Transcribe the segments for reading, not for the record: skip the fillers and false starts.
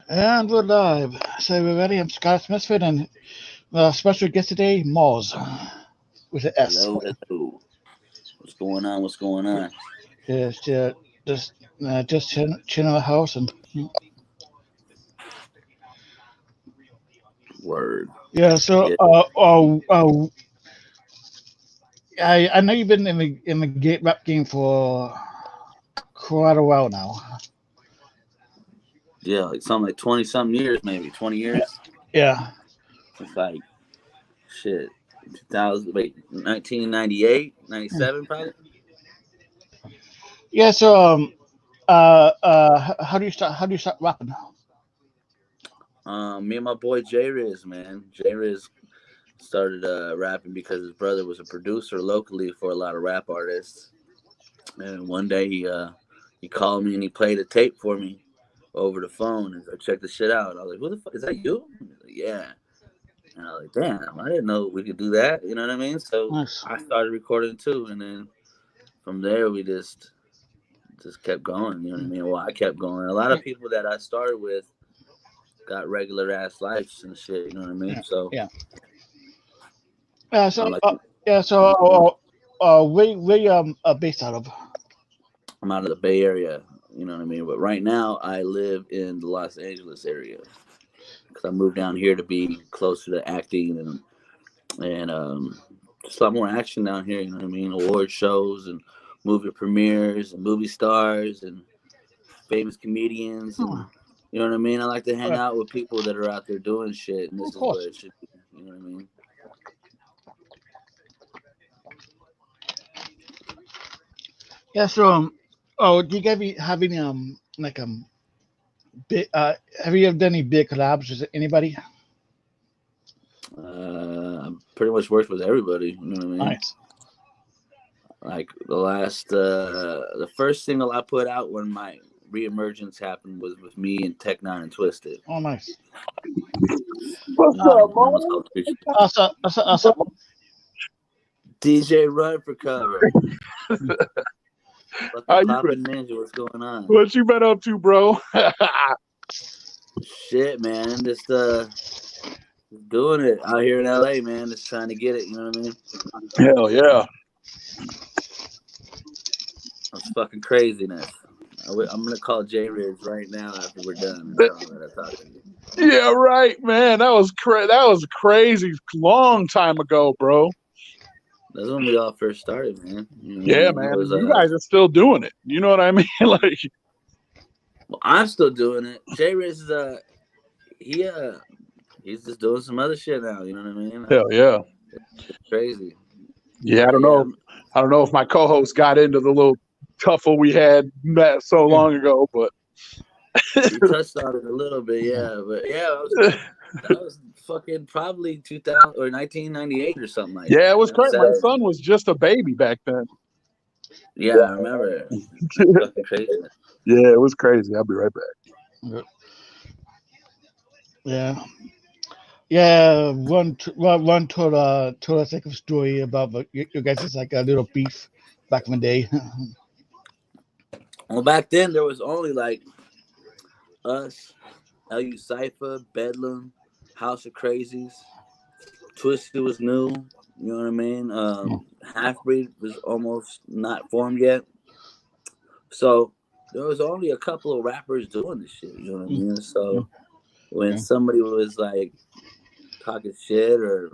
And we're live. So we're ready. I'm Scott Smithford, and special guest today, Moz, with an S. Hello, hello. What's going on? What's going on? Just, just chilling in the house, and Word. yeah. So, Yeah, I know you've been in the rap game for quite a while now. yeah, like something like 20 something years, maybe 20 Yeah, years. yeah, It's like shit. 2000, wait, 1998, 97, probably. yeah. So, how do you start? How do you start rapping? Me and my boy J Riz, man. J Riz started rapping because his brother was a producer locally for a lot of rap artists. And one day he called me and he played a tape for me over the phone. And I checked the shit out. I was like, "Who the fuck is that? You?" He's like, "Yeah." And I was like, damn, I didn't know we could do that. You know what I mean? So Nice. I started recording too, and then from there we just kept going. You know what I mean? Well, I kept going. A lot Yeah, of people that I started with got regular ass lives and shit. You know what I mean? yeah, So yeah. So, I like. yeah. So, where you based out of? I'm out of the Bay Area. You know what I mean? But right now I live in the Los Angeles area because I moved down here to be closer to acting and just a lot more action down here. You know what I mean? Award shows and movie premieres and movie stars and famous comedians Hmm, and you know what I mean. I like to all hang right, out with people that are out there doing shit, and of this is where course. it should be. You know what I mean? Yeah. So, do you guys have any like big have you ever done any big collabs with anybody? I pretty much worked with everybody. You know what I mean? Nice. Like the first single I put out when my reemergence happened was with me and Tech Nine and Twisted. Oh, nice. What's up, That was Mo? called Preach. DJ Run for cover. How Fucking you been? Poppin' Ninja, what's going on? What you been up to, bro? Shit, man, just doing it out here in LA, man. Just trying to get it. You know what I mean? Hell yeah. It's fucking craziness. I'm gonna call J Riz right now after we're done and tell him that I talked to you. Yeah, right, man. That was crazy long time ago, bro. That's when we all first started, man. You know what I Yeah, mean? It man. was And you guys are still doing it. You know what I mean? Like, well, I'm still doing it. J Riz is he he's just doing some other shit now. You know what I mean? hell yeah. It's crazy. Yeah, I But don't yeah, know. I don't know if my co-host got into the little tuffle we had not so Yeah. long ago, but he touched on it a little bit. Yeah, but yeah, that was fucking probably 2000 or 1998 or something like yeah, it that. was crazy. My 97. son was just a baby back then. Yeah, I remember. That's fucking crazy. Yeah, it was crazy. I'll be right back. Yeah. Yeah. One told us like a story about you guys is like a little beef back in the day. Well, back then there was only like us, LU Cypher, Bedlam, House of Crazies. Twisted was new. You know what I mean? Halfbreed was almost not formed yet. So there was only a couple of rappers doing this shit. You know what I mean? So when Yeah. somebody was like talking shit or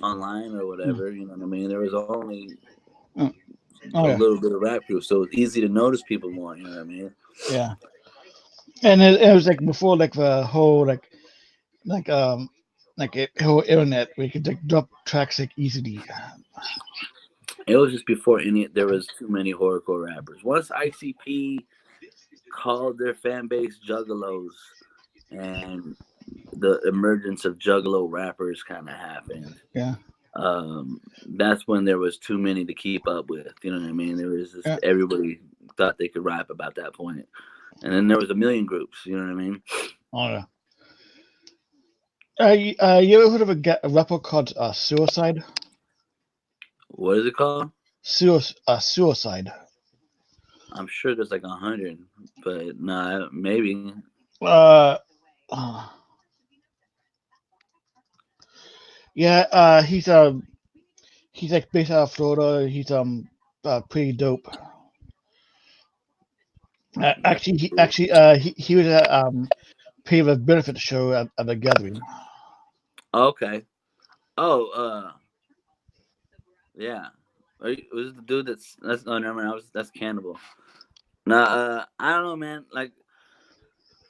online or whatever, you know what I mean? There was only Oh a yeah. little bit of rap group, so it's easy to notice people more. You know what I mean? Yeah. And it was like before like the whole like whole internet where you could like drop tracks like easily. It was just before there was too many horrorcore rappers. Once ICP called their fan base juggalos and the emergence of juggalo rappers kind of happened. Yeah. That's when there was too many to keep up with. You know what I mean? There was just Yeah. everybody thought they could rap about that point, and then there was a million groups. You know what I mean? Oh yeah. You ever heard of a rapper called Suicide? What is it called? Suicide. I'm sure there's like 100, but nah, maybe. Uh, Yeah, he's like based out of Florida. He's pretty dope. That's cool. He was at pay of a benefit show at the gathering. Okay. Oh, yeah. Was it the dude that's no, never mind. That's Cannibal. Nah, I don't know, man. Like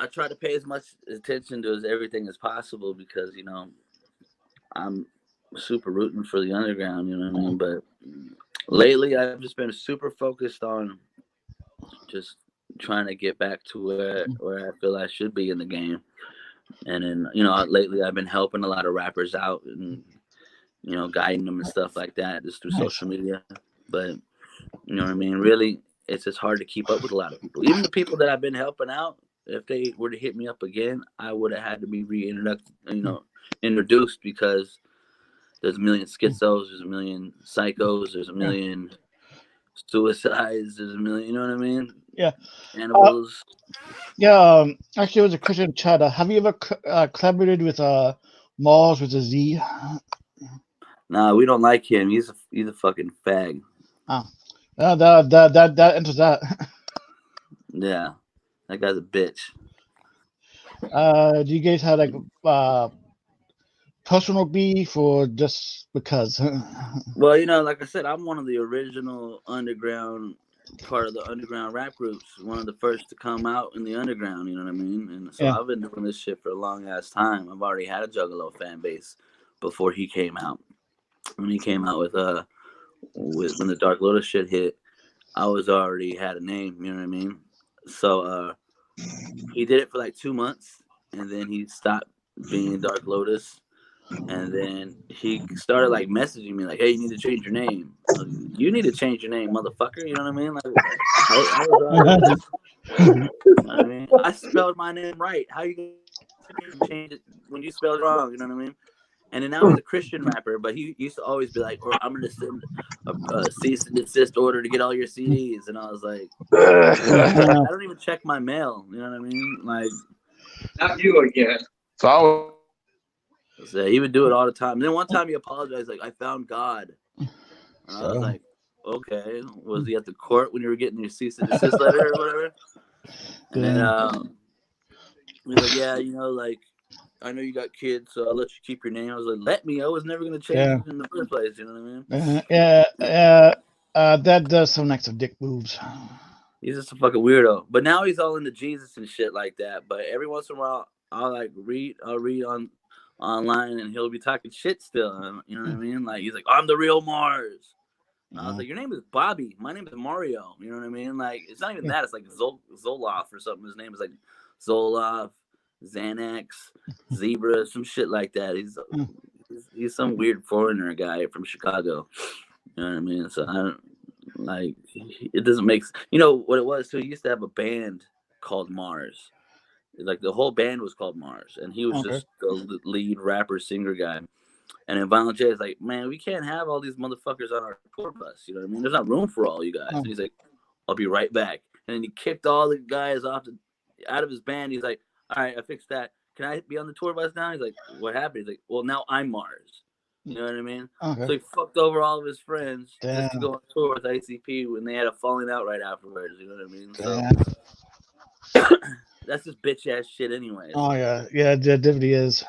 I try to pay as much attention to as everything as possible because I'm super rooting for the underground. You know what I mean? But lately, I've just been super focused on just trying to get back to where I feel I should be in the game. And then lately I've been helping a lot of rappers out and guiding them and stuff like that just through Nice. social media. But you know what I mean? Really, it's just hard to keep up with a lot of people. Even the people that I've been helping out, if they were to hit me up again, I would have had to be introduced because there's a million schizos, there's a million psychos, there's a Yeah. million suicides, there's a million, you know what I mean? Yeah. Uh, Cannibals. yeah. Actually, it was a question in chat. Have you ever collaborated with Mars with a Z? Nah, we don't like him. He's a fucking fag. Oh. That enters that. Yeah, that guy's a bitch. Do you guys have like personal beef or just because? Well, like I said, I'm one of the original underground part of the underground rap groups, one of the first to come out in the underground, you know what I mean? And so Yeah. I've been doing this shit for a long ass time. I've already had a Juggalo fan base before he came out. When he came out with when the Dark Lotus shit hit, I was already had a name, you know what I mean? So he did it for like 2 months and then he stopped being Dark Lotus. And then he started like messaging me like, "Hey, you need to change your name. You need to change your name, motherfucker." You know what I mean? Like, I was already just, I mean, I spelled my name right. How you gonna change it when you spelled it wrong? You know what I mean? And then now he's a Christian rapper, but he used to always be like, "Or I'm gonna send a cease and desist order to get all your CDs." And I was like, I don't even check my mail. You know what I mean? Like, Not you again. So so he would do it all the time. And then one time he apologized, like, "I found God." And I was So, like, okay, was he at the court when you were getting your cease and desist letter or whatever? And then yeah. he was like, yeah, like, I know you got kids, so I'll let you keep your name. I was like, let me. I was never going to change Yeah. it in the first place. You know what I mean? That does some next of dick moves. He's just a fucking weirdo. But now he's all into Jesus and shit like that. But every once in a while, I'll read on online and he'll be talking shit still. You know what I mean? Like, he's like, I'm the real Mars. And I was like, your name is Bobby. My name is Mario. You know what I mean? Like, it's not even that. It's like Zoloff or something. His name is like Zoloff, Xanax, Zebra, some shit like that. He's some weird foreigner guy from Chicago. You know what I mean? So I don't like. It doesn't make. You know what it was? So he used to have a band called Mars. Like the whole band was called Mars, and he was Okay. just the lead rapper singer guy. And then Violent J is like, man, we can't have all these motherfuckers on our tour bus. You know what I mean? There's not room for all you guys. And he's like, I'll be right back. And then he kicked all the guys out of his band. He's like, all right, I fixed that. Can I be on the tour bus now? He's like, what happened? He's like, well, now I'm Mars. You know what I mean? Okay. So he fucked over all of his friends Damn. just to go on tour with ICP when they had a falling out right afterwards. You know what I mean? Damn. So that's just bitch ass shit, anyways. Oh yeah, yeah, it definitely is.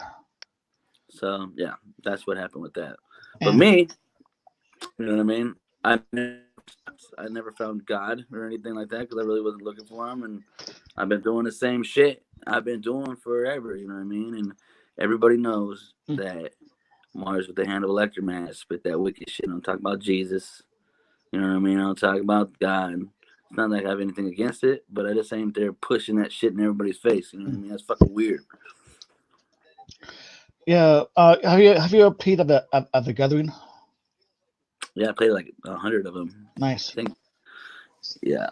So yeah, that's what happened with that. Yeah. But me, you know what I mean? I never found God or anything like that because I really wasn't looking for him, and I've been doing the same shit I've been doing forever. You know what I mean? And everybody knows that Mars with the hand of Electroman spit that wicked shit. I'm talking about Jesus. You know what I mean? I don't talk about God. It's not like I have anything against it, but I just ain't there pushing that shit in everybody's face. You know what I mean? That's fucking weird. Yeah. Have you ever played at the gathering? Yeah, I played like 100 of them. Nice. I think. Yeah.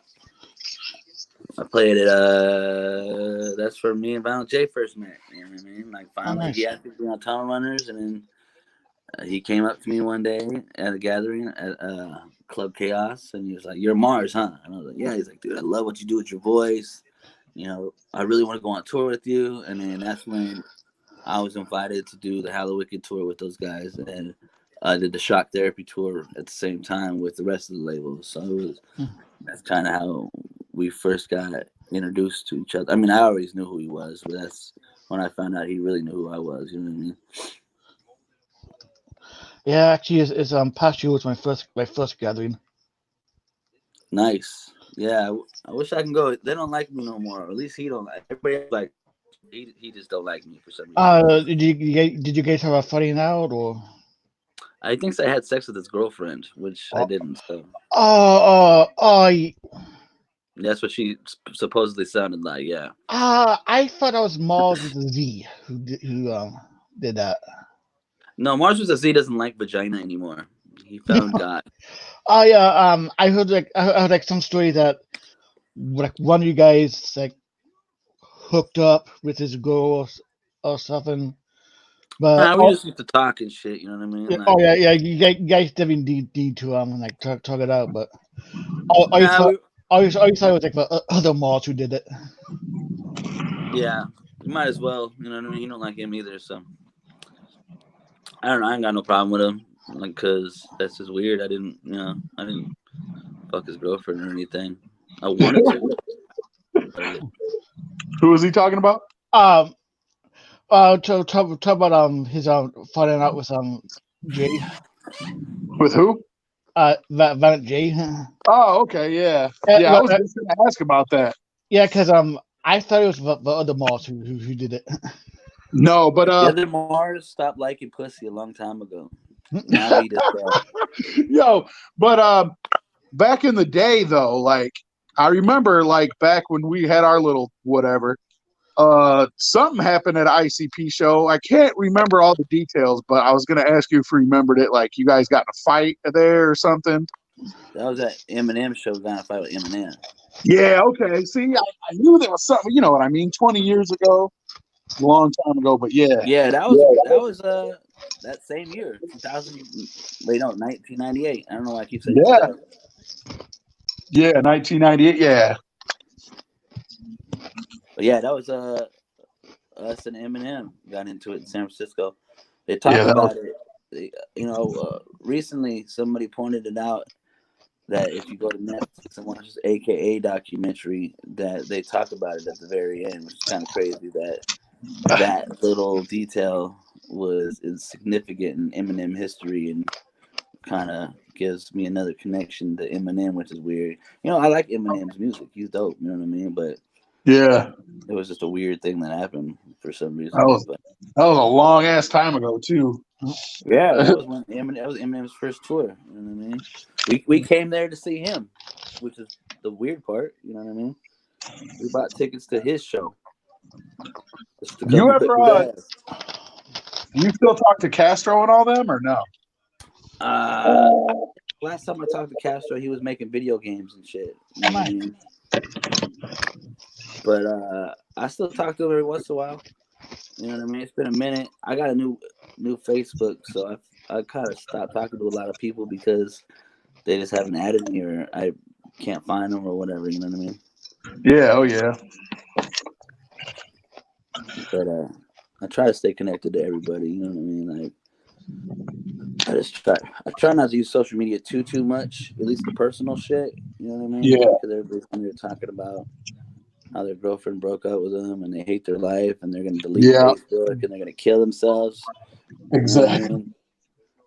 I played it. That's where me and Violent J first met. You know what I mean? Like finally, nice. he asked me to be on Tunnel Runners, and then he came up to me one day at a gathering at Club Chaos, and he was like, "You're Mars, huh?" And I was like, "Yeah." He's like, "Dude, I love what you do with your voice. I really want to go on tour with you." And then that's when I was invited to do the Hallowicked tour with those guys, and I did the Shock Therapy tour at the same time with the rest of the labels. So that's kind of how we first got introduced to each other. I mean, I always knew who he was, but that's when I found out he really knew who I was. You know what I mean? Yeah, actually, it's past year was my first gathering. Nice. Yeah, I wish I can go. They don't like me no more. Or at least he don't. Everybody else like he just don't like me for some reason. Did you guys have a fighting out or? I think I had sex with his girlfriend, which I Oh, didn't. So oh, that's what she supposedly sounded like. Yeah. I thought that was Mars with a Z who did that. No, Mars with a Z doesn't like vagina anymore. He found God. Oh yeah, I heard I heard like some story that like one of you guys like hooked up with his girl or something. But We just used to talk and shit. You know what I mean? Like, yeah, you guys definitely need to like talk it out. But I nah, thought I thought it was like the other Mars who did it. yeah, you might as well. You know what I mean? You don't like him either, so I don't know. I ain't got no problem with him, like, cause that's just weird. I didn't fuck his girlfriend or anything. I wanted to. But Who was he talking about? Um, talk about his falling out with Jay, With who? Valent Jay. Oh, okay, yeah, yeah. I was just going to ask about that. Yeah, because I thought it was the other Mars who did it. No, but the other Mars stopped liking pussy a long time ago. Now he just yo, but back in the day though, like I remember like back when we had our little whatever, something happened at an ICP show. I can't remember all the details, but I was gonna ask you if you remembered it, like you guys got in a fight there or something. that was that Eminem show. Got in a fight with Eminem. Yeah, okay. See, I knew there was something, you know what I mean, 20 years ago, a long time ago, but yeah. Yeah, that was that same year, 2000. Wait, no, 1998. I don't know why I keep saying Yeah. 2000. Yeah, 1998, yeah. But yeah, that was us and Eminem got into it in San Francisco. They talk Yeah, about it. Recently somebody pointed it out that if you go to Netflix and watch this AKA documentary, that they talk about it at the very end, which is kind of crazy that little detail is significant in Eminem history and kind of gives me another connection to Eminem, which is weird. I like Eminem's music. He's dope, you know what I mean? But yeah. it was just a weird thing that happened for some reason. That was a long ass time ago too. Yeah, that was Eminem's first tour. You know what I mean? We came there to see him, which is the weird part. You know what I mean? We bought tickets to his show just to come You and whip his ever ass. you still talk to Castro and all them or no? Last time I talked to Castro, he was making video games and shit. You know what I mean? But I still talk to him every once in a while. You know what I mean? It's been a minute. I got a new Facebook, so I kind of stopped talking to a lot of people because they just haven't added me or I can't find them or whatever. You know what I mean? Yeah, oh yeah. But I try to stay connected to everybody. You know what I mean? Like I try not to use social media too much. At least the personal shit. You know what I mean? Yeah. Because everybody's on there talking about how their girlfriend broke up with them and they hate their life and they're gonna delete Facebook and they're gonna kill themselves. Exactly. You know what I mean?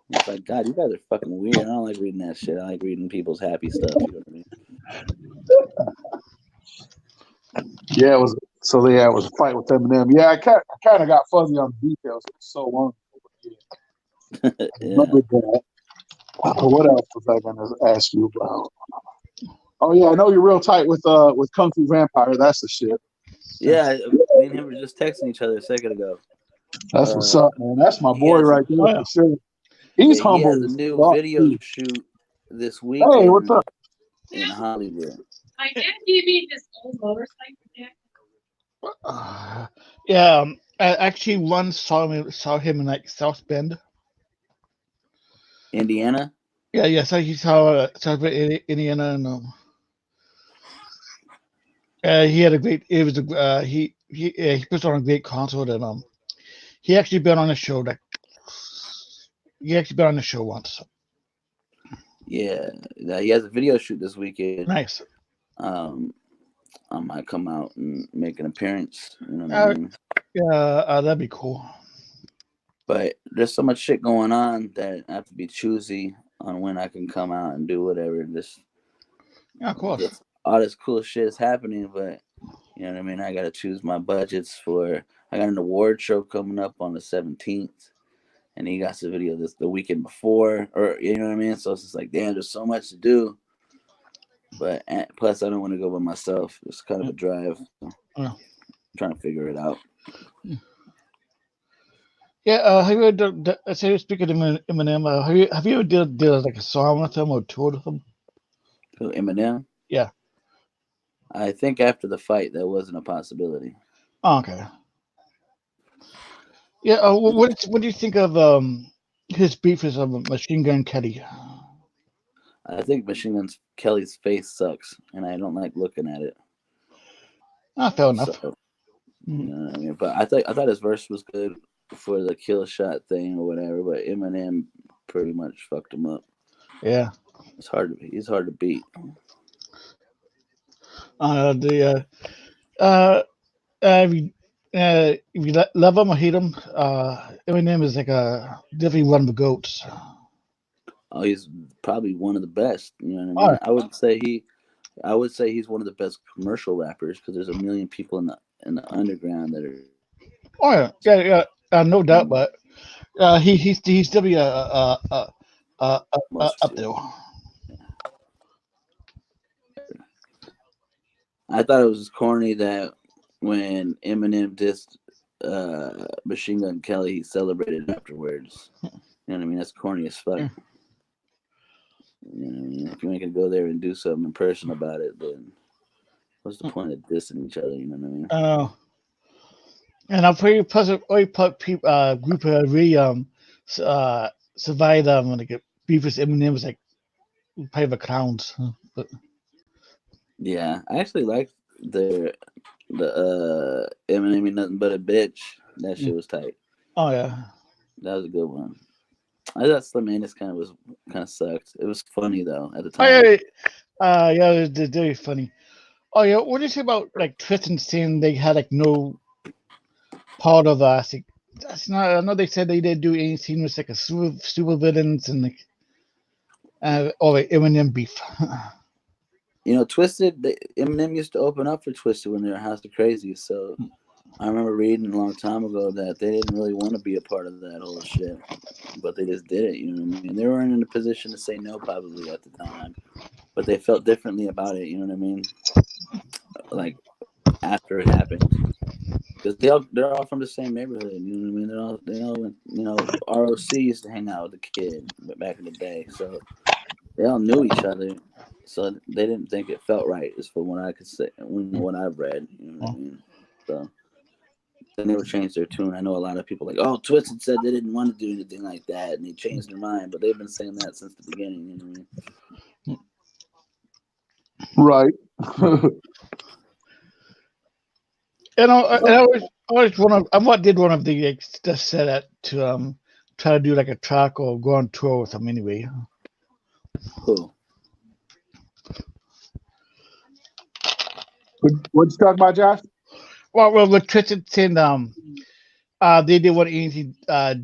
It's like, God, you guys are fucking weird. I don't like reading that shit. I like reading people's happy stuff. You know what I mean? Yeah, it was a fight with Eminem. Yeah, I kind of got fuzzy on the details. It was so long ago. Yeah. Yeah. That. What else was I gonna ask you about? Oh yeah, I know you're real tight with Kung Fu Vampire. That's the shit. Yeah, me and him were just texting each other a second ago. That's what's up, man. That's my boy right there for sure. He's He humble. has a new video shoot this week. Hey, what's up? In Hollywood. My dad gave me this old motorcycle. Yeah, I actually once saw him in like South Bend, Indiana. Yeah. So he saw South Bend, Indiana, and he had a great. It was he put on a great concert, and he actually been on the show. He actually been on the show once. Yeah, he has a video shoot this weekend. Nice. I might come out and make an appearance. You know what I mean? Yeah, that'd be cool. But there's so much shit going on that I have to be choosy on when I can come out and do whatever. Yeah, of course. All this cool shit is happening, but you know what I mean? I got to choose my budgets for. I got an award show coming up on the 17th, and he got the video the weekend before, or you know what I mean? So it's just like, damn, there's so much to do. But plus, I don't want to go by myself. It's kind of a drive. So I'm trying to figure it out. Yeah, have you ever done, say, speaking of Eminem, have you ever did like a song with him or toured with him? Who, Eminem? Yeah. I think after the fight, that wasn't a possibility. Oh, okay. Yeah, what do you think of his beef with Machine Gun Kelly? I think Machine Gun Kelly's face sucks, and I don't like looking at it. Fair enough. So, you know what I mean? But I thought his verse was good for the kill shot thing or whatever, but Eminem pretty much fucked him up. Yeah. He's hard to beat. If you love him or hate him, Eminem is like definitely one of the goats. Oh, he's probably one of the best. You know what I mean? I would say he's one of the best commercial rappers because there's a million people in the underground that are. Oh yeah, no doubt, but he's definitely up there. I thought it was corny that when Eminem dissed Machine Gun Kelly, he celebrated afterwards. You know what I mean? That's corny as fuck. Yeah. You know what I mean? If you ain't gonna go there and do something in person about it, then what's the point of dissing each other? You know what I mean? And I'm pretty positive. Group really survived when they get beef with Eminem was like probably the clowns. But yeah, I actually liked the Eminem Ain't Nothing But a Bitch. That shit was tight. Oh yeah, that was a good one. I thought Slim Anus kind of sucked. It was funny though at the time. Yeah, it was very funny. Oh yeah, what do you say about like Tristan saying they had like no part of us? Like, that's not. I know they said they didn't do anything with like a super villains and like or like Eminem beef. You know, Eminem used to open up for Twisted when they were House of Crazy. So I remember reading a long time ago that they didn't really want to be a part of that whole shit, but they just did it. You know what I mean? They weren't in a position to say no probably at the time, but they felt differently about it. You know what I mean? Like after it happened, because they're all from the same neighborhood. You know what I mean? They all ROC used to hang out with the kid back in the day, so they all knew each other. So they didn't think it felt right, is from what I could say, what I've read. You know what I mean? So they never changed their tune. I know a lot of people like, oh, Twisted said they didn't want to do anything like that, and they changed their mind. But they've been saying that since the beginning. You know what I mean? Right. And I always did one of the just said that to try to do like a track or go on tour with them anyway. Who? What you talking about, Josh? Well, with Tristan saying they didn't want anything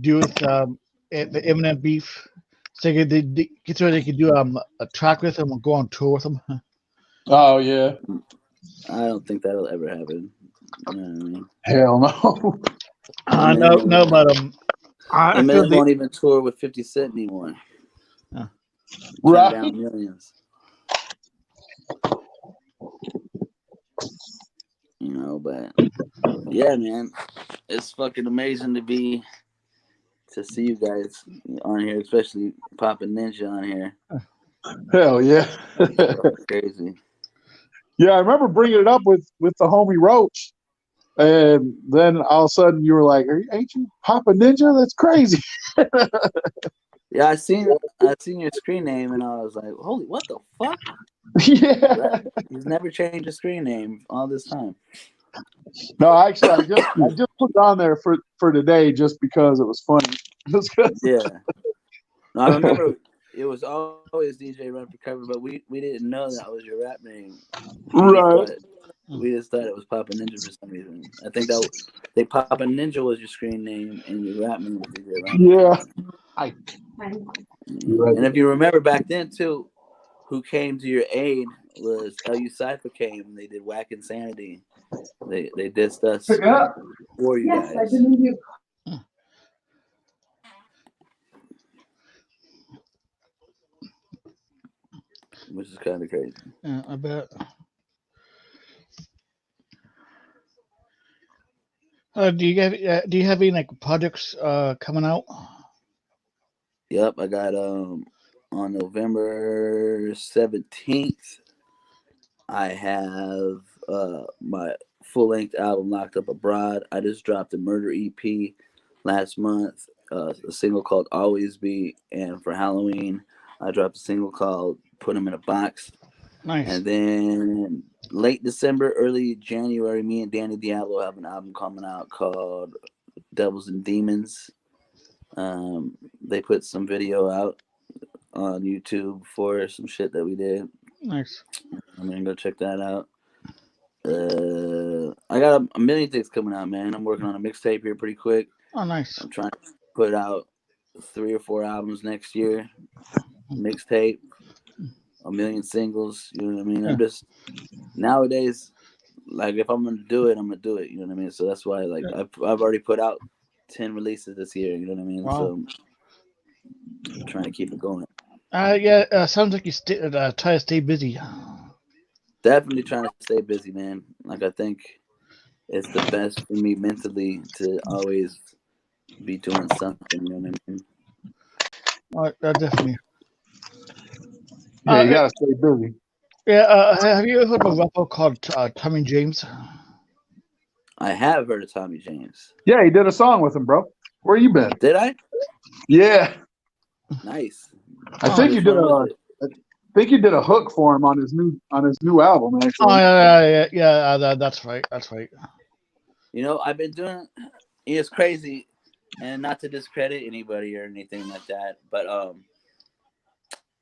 do with the Eminem beef, so they could do a track with them or go on tour with them. Oh yeah. I don't think that'll ever happen. You know what I mean? Hell no. No, but Eminem won't even tour with 50 Cent anymore. Right. Down millions. You know, but yeah, man, it's fucking amazing to see you guys on here, especially Papa Ninja on here. Hell yeah. Crazy. Yeah, I remember bringing it up with the homie Roach, and then all of a sudden you were like, "Ain't you Papa Ninja? That's crazy." Yeah, I seen your screen name, and I was like, "Holy, what the fuck?" Yeah. He's never changed his screen name all this time. No, actually, I just put it on there for today just because it was funny. Yeah. No, I remember it was always DJ Run for Cover, but we didn't know that was your rap name. Right. We just thought it was Papa Ninja for some reason. I think Papa Ninja was your screen name and your rap name was DJ Run for Yeah. Cover. Right. And if you remember back then too, who came to your aid was LU Cypher came and they did Whack Insanity. They dissed us for you guys, which is kind of crazy. Yeah, I bet. Do you have any like projects coming out? Yep, I got on November 17th. I have my full length album Locked Up Abroad. I just dropped a Murder EP last month, a single called Always Be, and for Halloween I dropped a single called Put 'Em in a Box. Nice. And then late December, early January, me and Danny Diablo have an album coming out called Devils and Demons. They put some video out on YouTube for some shit that we did. Nice. I'm gonna go check that out. I got a million things coming out, man. I'm working on a mixtape here pretty quick. Oh, nice. I'm trying to put out 3 or 4 albums next year. Mixtape, a million singles. You know what I mean? I'm just nowadays, like, if I'm gonna do it, I'm gonna do it. You know what I mean? So that's why, like, I've already put out 10 releases this year. You know what I mean? Wow. So I'm trying to keep it going. Sounds like you try to stay busy. Definitely trying to stay busy, man. Like, I think it's the best for me mentally to always be doing something. You know what I mean? Definitely. Yeah, you gotta stay busy. Yeah. Have you ever heard of a rapper called Tommy James? I have heard of Tommy James. Yeah, he did a song with him, bro. Where you been? Did I? Yeah. Nice. I think you did a hook for him on his new album, actually. Oh yeah. That's right. You know, I've been doing. It's crazy, and not to discredit anybody or anything like that, but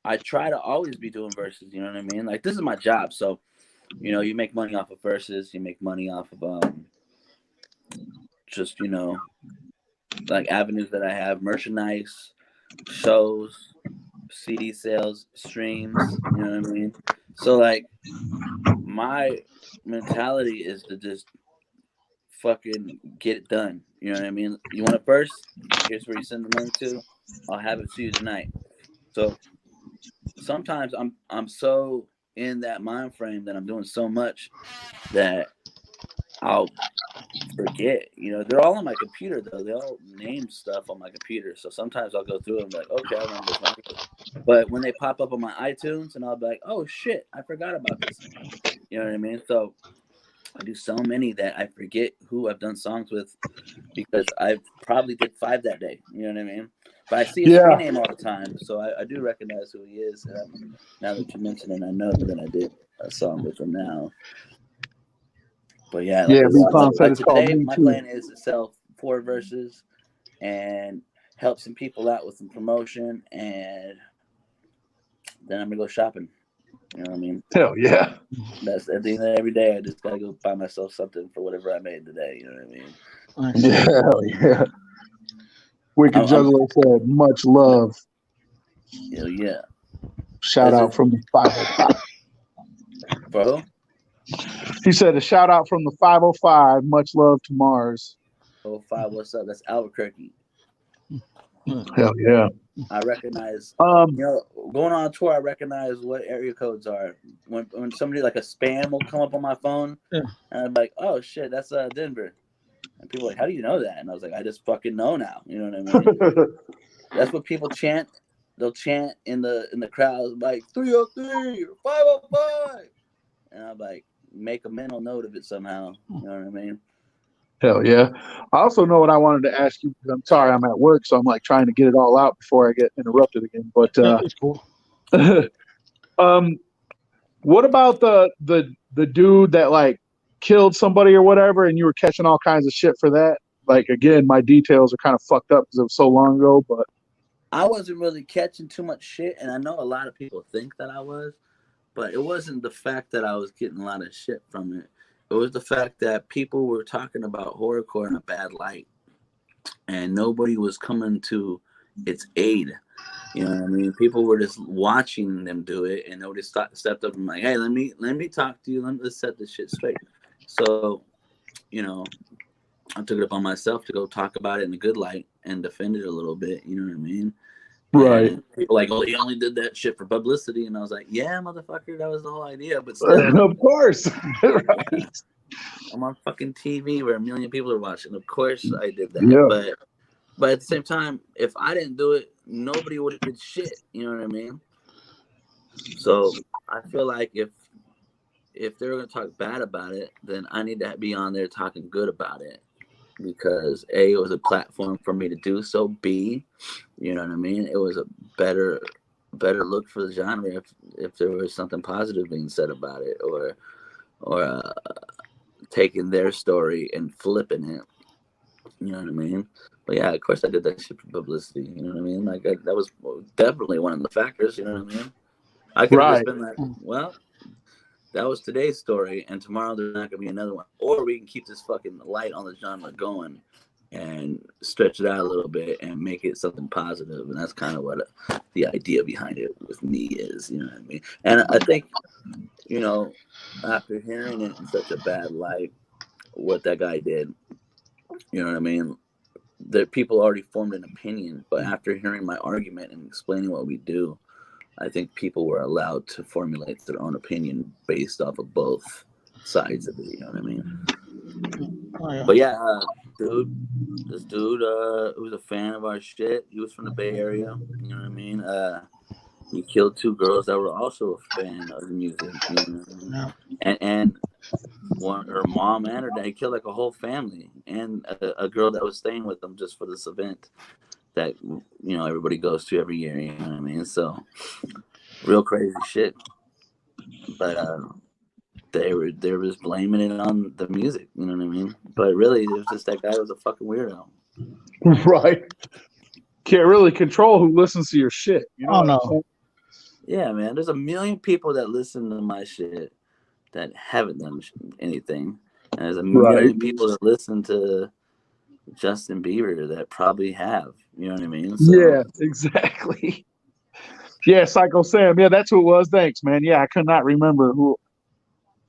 I try to always be doing verses. You know what I mean? Like, this is my job, so you know, you make money off of verses. You make money off of just, you know, like avenues that I have, merchandise, shows, CD sales, streams. You know what I mean? So, like, my mentality is to just fucking get it done. You know what I mean? You want a verse? Here's where you send the money to. I'll have it to you tonight. So sometimes I'm so in that mind frame that I'm doing so much that I'll forget. You know, they're all on my computer though. They all name stuff on my computer. So sometimes I'll go through and be like, okay, I remember this. But when they pop up on my iTunes, and I'll be like, oh shit, I forgot about this. You know what I mean? So I do so many that I forget who I've done songs with because I probably did 5 that day. You know what I mean? But I see his screen name all the time, so I do recognize who he is. And now that you mention it, I know that I did a song with him now. But yeah, like today, my plan is to sell 4 verses and help some people out with some promotion, and then I'm gonna go shopping. You know what I mean? Hell yeah. That's at the end of every day. I just gotta go buy myself something for whatever I made today. You know what I mean? Nice. Hell yeah. Wicked Juggler said, much love. Hell yeah. Shout out from the 505. For who? He said a shout out from the 505. Much love to Mars. 05, what's up? That's Albuquerque. Hell yeah. I recognize, you know, going on tour, I recognize what area codes are. When somebody like a spam will come up on my phone, and I'm like, oh shit, that's Denver. And people are like, how do you know that? And I was like, I just fucking know now. You know what I mean? That's what people chant. They'll chant in the crowd like 303 or 505. And I'm like, make a mental note of it somehow. You know what I mean? Hell yeah. I also know what I wanted to ask you. I'm sorry, I'm at work, so I'm like trying to get it all out before I get interrupted again. But That's cool. what about the dude that like killed somebody or whatever, and you were catching all kinds of shit for that? Like, again, my details are kind of fucked up because it was so long ago, but I wasn't really catching too much shit, and I know a lot of people think that I was, but it wasn't the fact that I was getting a lot of shit from it. It was the fact that people were talking about horrorcore in a bad light, and nobody was coming to its aid. You know what I mean? People were just watching them do it, and nobody stepped up and like, "Hey, let me talk to you. Let's set this shit straight." So, you know, I took it upon myself to go talk about it in a good light and defend it a little bit. You know what I mean? right. And people like, "Oh, he only did that shit for publicity," and I was like, "Yeah, motherfucker, that was the whole idea." But still, Of course. Right. I'm on fucking TV where a million people are watching. Of course, I did that. Yeah. But at the same time, if I didn't do it, nobody would have did shit. You know what I mean? So I feel like if they're gonna talk bad about it, then I need to be on there talking good about it, because A, it was a platform for me to do so. B, you know what I mean? It was a better look for the genre if there was something positive being said about it, or taking their story and flipping it. You know what I mean? But yeah, of course I did that shit for publicity. You know what I mean? Like that was definitely one of the factors. You know what I mean? I could have just been like, well, that was today's story, and tomorrow there's not gonna be another one. Or we can keep this fucking light on the genre going and stretch it out a little bit and make it something positive. And that's kind of what the idea behind it with me is. You know what I mean? And I think, you know, after hearing it in such a bad light, what that guy did, you know what I mean? That people already formed an opinion, but after hearing my argument and explaining what we do, I think people were allowed to formulate their own opinion based off of both sides of it. You know what I mean? Oh, yeah. But yeah, this dude was a fan of our shit. He was from the Bay Area. You know what I mean? He killed two girls that were also a fan of the music. You know what I mean? Yeah. And one, her mom and her dad, he killed like a whole family, and a girl that was staying with them just for this event that, you know, everybody goes to every year. You know what I mean? So real crazy shit. But they were just blaming it on the music. You know what I mean? But really, it was just that guy was a fucking weirdo. Right. Can't really control who listens to your shit. You know Oh what I'm no. saying? Yeah, man. There's a million people that listen to my shit that haven't done anything, and there's a million people that listen to Justin Bieber that probably have. You know what I mean? So, Yeah, exactly. Yeah, Psycho Sam. Yeah, that's who it was. Thanks, man. Yeah, I could not remember who.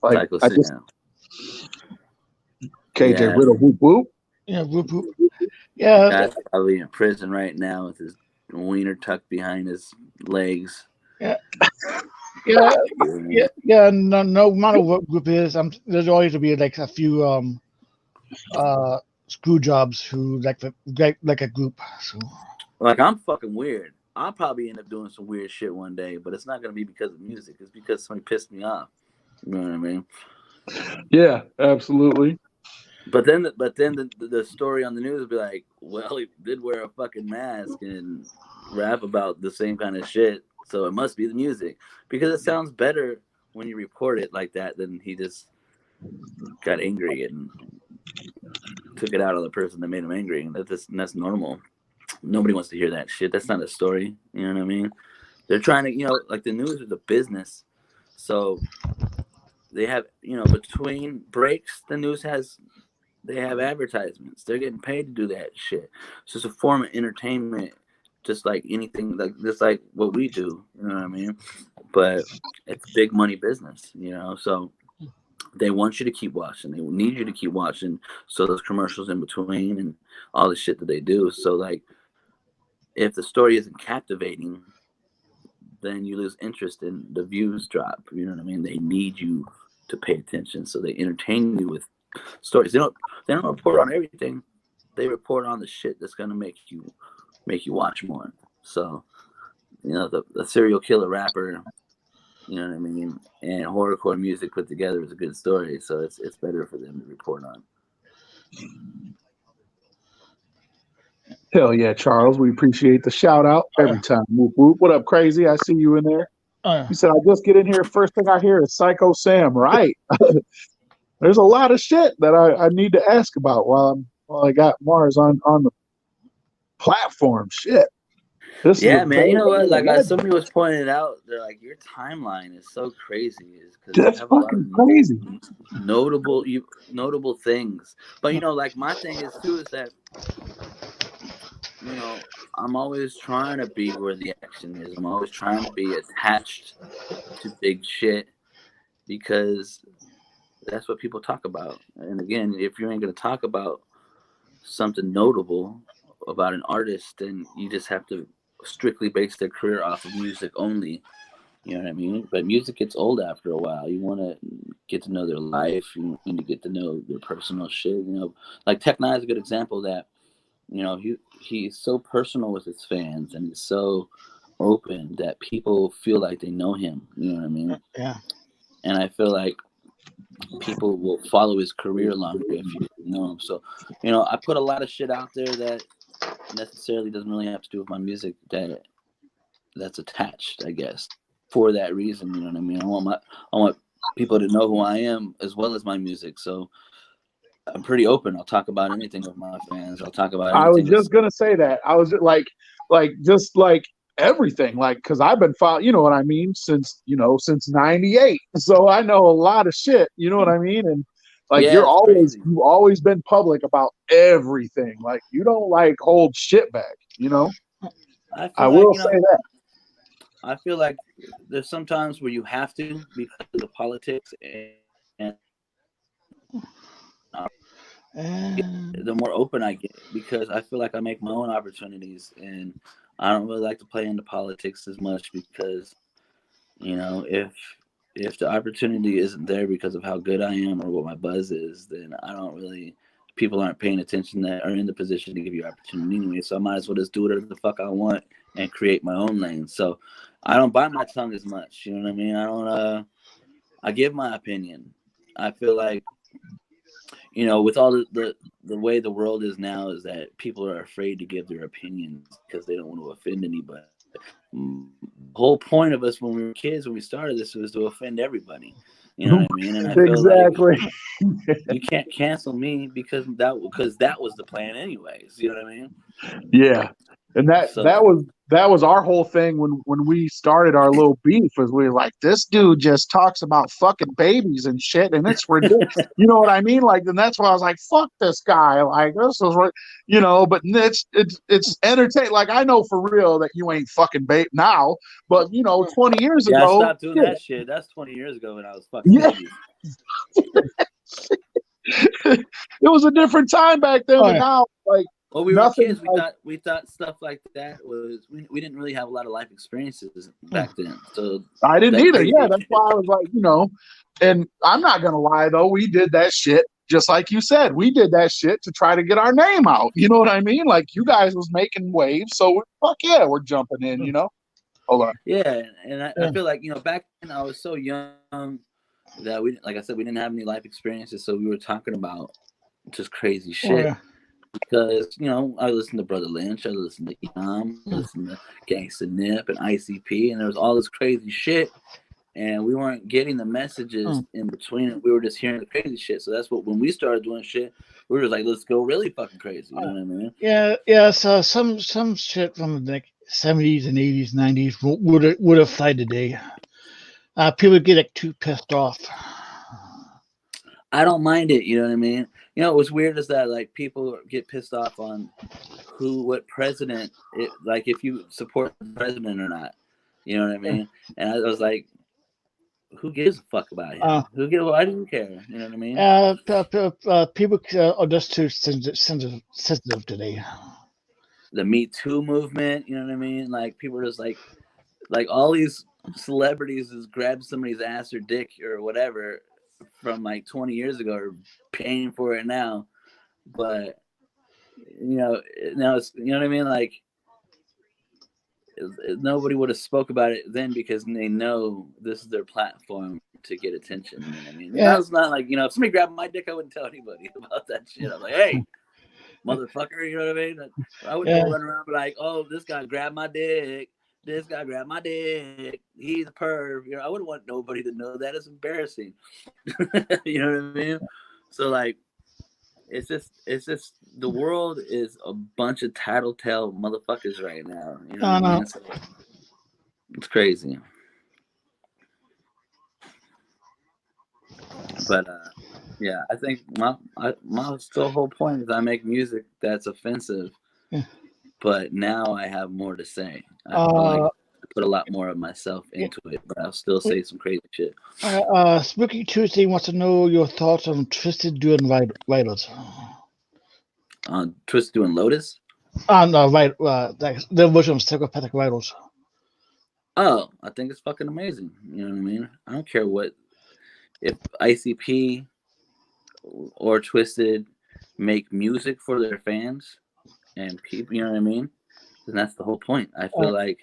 Like, Psycho I just Sam. KJ Yeah. Riddle. Whoop whoop. Yeah, whoop whoop. Yeah. Guy's probably in prison right now with his wiener tucked behind his legs. Yeah. Yeah. No matter what group it is, there's always to be like a few screw jobs who like a group. So Like, I'm fucking weird. I'll probably end up doing some weird shit one day, but it's not gonna be because of music. It's because somebody pissed me off. You know what I mean? Yeah, absolutely. But then the story on the news would be like, well, he did wear a fucking mask and rap about the same kind of shit, so it must be the music, because it sounds better when you report it like that than he just got angry and took it out on the person that made him angry. And that's normal. Nobody wants to hear that shit. That's not a story. You know what I mean? They're trying to, you know, like, the news is a business, so they have, you know, between breaks, the news they have advertisements. They're getting paid to do that shit. So it's a form of entertainment, just like anything, just like what we do. You know what I mean? But it's big money business, you know. So they want you to keep watching. They need you to keep watching. So those commercials in between and all the shit that they do. So, like, if the story isn't captivating, then you lose interest and the views drop. You know what I mean? They need you to pay attention, so they entertain you with stories. They don't report on everything. They report on the shit that's gonna make you watch more. So, you know, the serial killer rapper, you know what I mean, and horrorcore music put together is a good story. So it's better for them to report on. Hell yeah, Charles. We appreciate the shout out every time. Whoop whoop. What up, crazy? I see you in there. yeah. You said I just get in here. First thing I hear is Psycho Sam, right? There's a lot of shit that I need to ask about while I got Mars on the platform. Shit. This is a Yeah, man. You know what? Like legend. somebody was pointing out, they're like, your timeline is so crazy, is because you That's have a lot of fucking crazy. notable things. But like my thing is too is that I'm always trying to be where the action is. I'm always trying to be attached to big shit because that's what people talk about. And again, if you ain't gonna talk about something notable about an artist, then you just have to strictly base their career off of music only. You know what I mean? But music gets old after a while. You want to get to know their life. You need to get to know their personal shit. Like Tech Nine is a good example of that. He's so personal with his fans and he's so open that people feel like they know him. You know what I mean? Yeah. And I feel like people will follow his career longer if you know him. So, I put a lot of shit out there that necessarily doesn't really have to do with my music that's attached, I guess, for that reason. You know what I mean? I want people to know who I am as well as my music. So I'm pretty open. I'll talk about anything with my fans. I'll talk about I was anything. just gonna say that. I was just like everything, like because I've been following, you know what I mean, since '98. So I know a lot of shit. You know what I mean, and like Yeah, it's crazy. you've always been public about everything. Like you don't like hold shit back. I will say that. I feel like there's sometimes where you have to because of the politics and the more open I get because I feel like I make my own opportunities and I don't really like to play into politics as much because if the opportunity isn't there because of how good I am or what my buzz is, then people aren't paying attention that are in the position to give you opportunity anyway. So I might as well just do whatever the fuck I want and create my own lane. So I don't bite my tongue as much. You know what I mean? I don't. I give my opinion. I feel like with all the way the world is now, is that people are afraid to give their opinions because they don't want to offend anybody. The whole point of us when we were kids, when we started this, was to offend everybody. You know what I mean? And I feel Exactly. like you can't cancel me because that was the plan anyways. You know what I mean? Yeah, and that was our whole thing when we started our little beef. Was we were like, this dude just talks about fucking babies and shit, and it's ridiculous. You know what I mean? Like, and that's why I was like, fuck this guy. Like, this is what But it's entertaining. Like, I know for real that you ain't fucking babe now, but 20 years Yeah, ago, I stopped doing that shit. That's 20 years ago when I was fucking babies. It was a different time back then, but now, like, well, we were nothing. kids. We thought stuff like that was. We didn't really have a lot of life experiences back then. So I didn't either. Yeah, that's why I was like, and I'm not gonna lie though, we did that shit just like you said. We did that shit to try to get our name out. You know what I mean? Like you guys was making waves, so fuck yeah, we're jumping in. Hold on. Yeah, and I feel like back then I was so young that like I said, we didn't have any life experiences, so we were talking about just crazy shit. Yeah. Because I listened to Brother Lynch, I listened to I listened to Gangsta Nip and ICP, and there was all this crazy shit, and we weren't getting the messages in between it. We were just hearing the crazy shit. So that's what when we started doing shit, we were just like, let's go really fucking crazy. You know what I mean? Yeah. So some shit from the 70s and 80s, 90s would have fly today. People get like too pissed off. I don't mind it. You know what I mean? What's weird is that like people get pissed off on what president, like if you support the president or not. You know what I mean? And I was like, who gives a fuck about him? Why do you care? You know what I mean? People are just too sensitive today. The Me Too movement, you know what I mean? Like people are just like all these celebrities just grab somebody's ass or dick or whatever from like 20 years ago are paying for it now. But now it's, you know what I mean? Like nobody would have spoke about it then because they know this is their platform to get attention. You know what I mean? Yeah. It's not like, if somebody grabbed my dick, I wouldn't tell anybody about that shit. I'm like, hey, motherfucker, you know what I mean? I wouldn't go run around and be like, oh, this guy grabbed my dick. this guy grabbed my dick. He's a perv. You know, I wouldn't want nobody to know that. It's embarrassing. You know what I mean? So like, it's just the world is a bunch of tattletale motherfuckers right now. You know what I mean? So, it's crazy. But yeah, I think my the whole point is I make music that's offensive, Yeah. but now I have more to say. I feel like I put a lot more of myself into it, but I'll still say some crazy shit. Spooky Tuesday wants to know your thoughts on Twisted doing writers. Twist doing Lotus? No, right. The version of psychopathic writers. Oh, I think it's fucking amazing. You know what I mean? I don't care what if ICP or Twisted make music for their fans and people. You know what I mean? Then that's the whole point. I feel like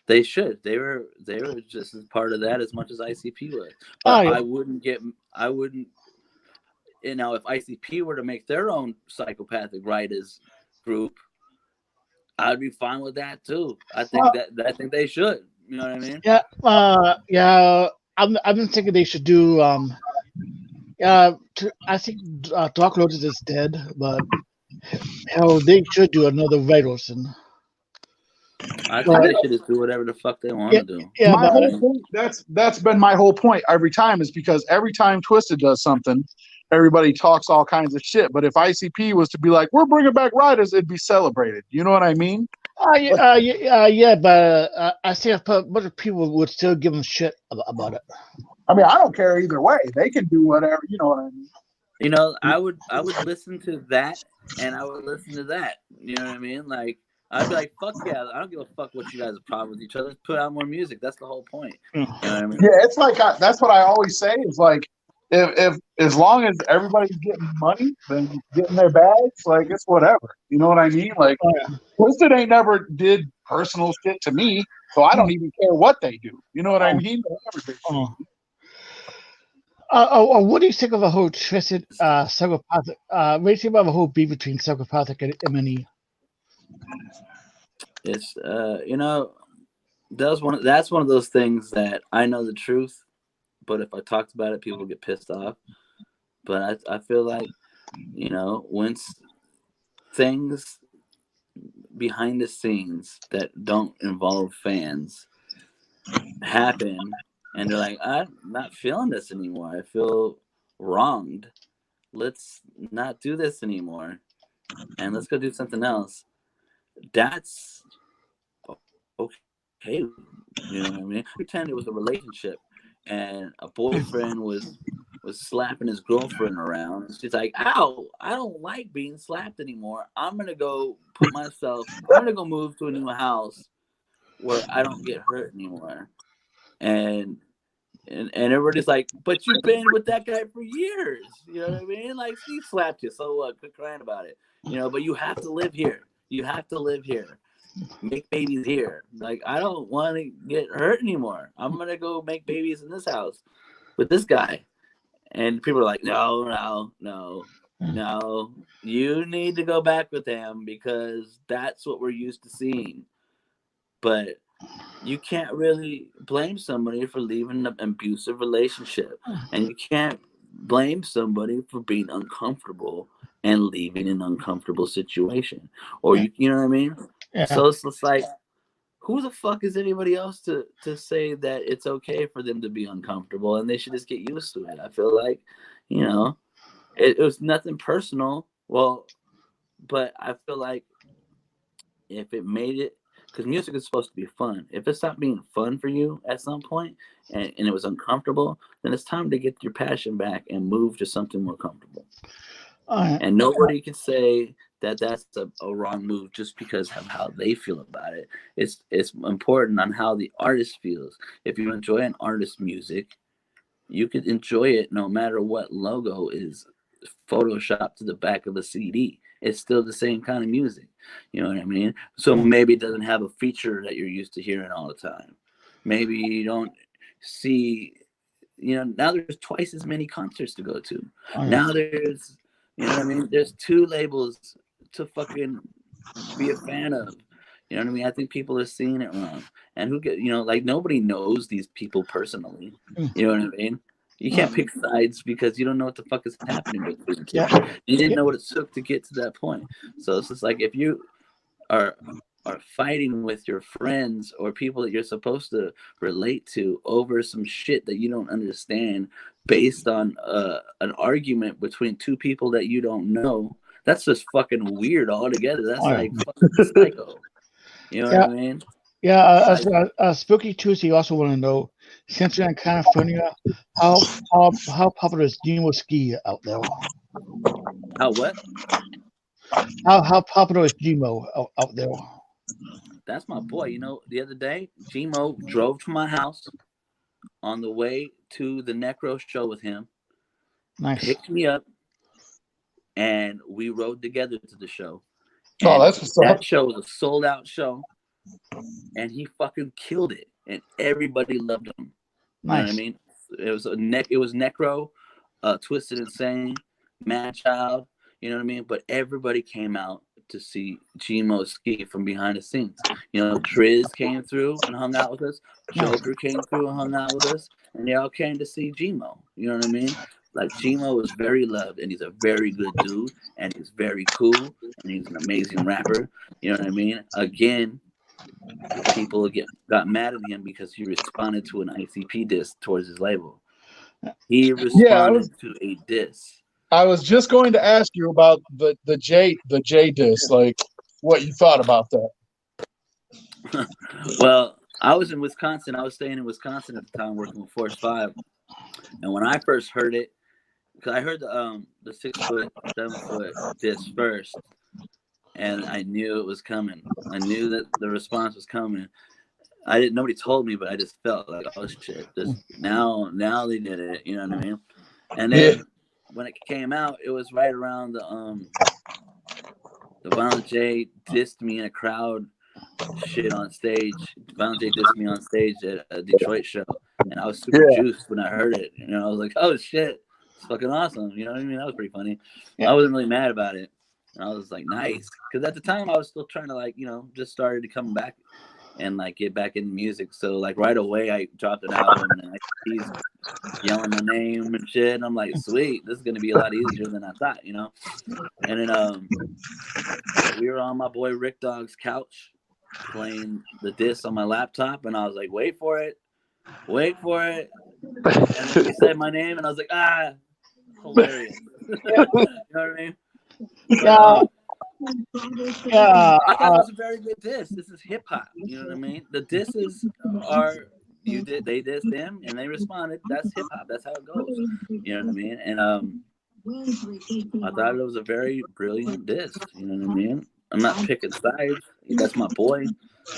they should. They were just as part of that as much as ICP was. But I wouldn't. You know, if ICP were to make their own psychopathic writers group, I'd be fine with that too. I think I think they should. You know what I mean? Yeah. I've been thinking they should do. I think Dark Lotus is dead, but hell, they should do another writers. And I think they should just do whatever the fuck they want to do. Yeah, my whole point, that's been my whole point every time, is because every time Twisted does something, everybody talks all kinds of shit. But if ICP was to be like, we're bringing back writers, it'd be celebrated. You know what I mean? Yeah, but I see a bunch of people would still give them shit about it. I mean, I don't care either way. They can do whatever. You know what I mean? You know, I would listen to that, and I would listen to that. You know what I mean? Like, I'd be like, fuck yeah, I don't give a fuck what you guys have problem with each other. Let's put out more music. That's the whole point. You know what I mean? Yeah, it's like that's what I always say. Is like, if as long as everybody's getting money, then getting their bags, like it's whatever. You know what I mean? Like, Twisted ain't never did personal shit to me, so I don't even care what they do. You know what I mean? What do you think of the whole Twisted psychopathic? What do you think about the whole beef between psychopathic and MNE? It's you know, that's one of those things that I know the truth, but if I talked about it, people get pissed off. But I feel like, you know, once things behind the scenes that don't involve fans happen, and they're like, I'm not feeling this anymore. I feel wronged. Let's not do this anymore, and let's go do something else. That's okay. You know what I mean? Pretend it was a relationship, and a boyfriend was slapping his girlfriend around. She's like, "Ow! I don't like being slapped anymore. I'm gonna go move to a new house where I don't get hurt anymore." And everybody's like, "But you've been with that guy for years." You know what I mean? Like, he slapped you, so what? Quit crying about it. You know, but you have to live here. You have to live here. Make babies here. Like, I don't want to get hurt anymore. I'm gonna go make babies in this house with this guy. And people are like, no. You need to go back with him because that's what we're used to seeing. But you can't really blame somebody for leaving an abusive relationship, and you can't blame somebody for being uncomfortable and leaving an uncomfortable situation, or you know what I mean? Yeah. So it's like, who the fuck is anybody else to say that it's okay for them to be uncomfortable and they should just get used to it? I feel like, you know, it was nothing personal. Well, but I feel like if it made it, because music is supposed to be fun. If it stopped being fun for you at some point and it was uncomfortable, then it's time to get your passion back and move to something more comfortable. And nobody can say that that's a wrong move just because of how they feel about it. It's important on how the artist feels. If you enjoy an artist's music, you could enjoy it no matter what logo is photoshopped to the back of a CD. It's still the same kind of music. You know what I mean? So maybe it doesn't have a feature that you're used to hearing all the time. Maybe you don't see, you know, now there's twice as many concerts to go to. Now there's, you know what I mean? There's 2 labels to fucking be a fan of. You know what I mean? I think people are seeing it wrong. And who get, like nobody knows these people personally. You know what I mean? You can't pick sides because you don't know what the fuck is happening between two. Yeah. You didn't Yeah. know what it took to get to that point. So it's just like if you are fighting with your friends or people that you're supposed to relate to over some shit that you don't understand based on an argument between two people that you don't know, that's just fucking weird altogether. That's Oh, yeah. like fucking psycho. You know what I Yeah. mean? Yeah, Like, Spooky Tuesday also want to know, since you're in California, how popular is Gmo ski out there? how what? How popular is Gmo out there? That's my boy. The other day, Gmo drove to my house on the way to the Necro show with him, Nice. picked me up, and we rode together to the show. Oh, And that's what's up. that show was a sold out show, and he fucking killed it, and everybody loved him. You know what I Nice. mean? It was Necro, Twisted Insane, Mad Child. You know what I mean? But everybody came out to see Gmo ski from behind the scenes. Triz came through and hung out with us. Joker came through and hung out with us, and they all came to see Gmo. You know what I mean? Like Gmo was very loved, and he's a very good dude, and he's very cool, and he's an amazing rapper. You know what I mean? Again, people got mad at him because he responded to an ICP diss towards his label. He responded to a diss. I was just going to ask you about the J diss, like what you thought about that. Well, I was in Wisconsin. I was staying in Wisconsin at the time, working with Force 5. And when I first heard it, because I heard the 6 foot, 7 foot diss first, and I knew it was coming. I knew that the response was coming. Nobody told me, but I just felt like, oh shit, now they did it. You know what I mean? And then when it came out, it was right around the Violent J dissed me in a crowd shit on stage. Violent J dissed me on stage at a Detroit show, and I was super juiced when I heard it. I was like, oh shit, it's fucking awesome. You know what I mean? That was pretty funny. Yeah. I wasn't really mad about it. And I was like, nice, because at the time I was still trying to just started to come back and get back into music. So right away I dropped an album, and he's yelling my name and shit, and I'm like, sweet, this is gonna be a lot easier than I thought, And then we were on my boy Rick Dog's couch playing the diss on my laptop, and I was like, wait for it, and then he said my name, and I was like, hilarious. You know what I mean? Yeah. I thought it was a very good diss. This is hip hop. You know what I mean? The disses are they dissed them and they responded. That's hip hop. That's how it goes. You know what I mean? And I thought it was a very brilliant diss. You know what I mean? I'm not picking sides. That's my boy,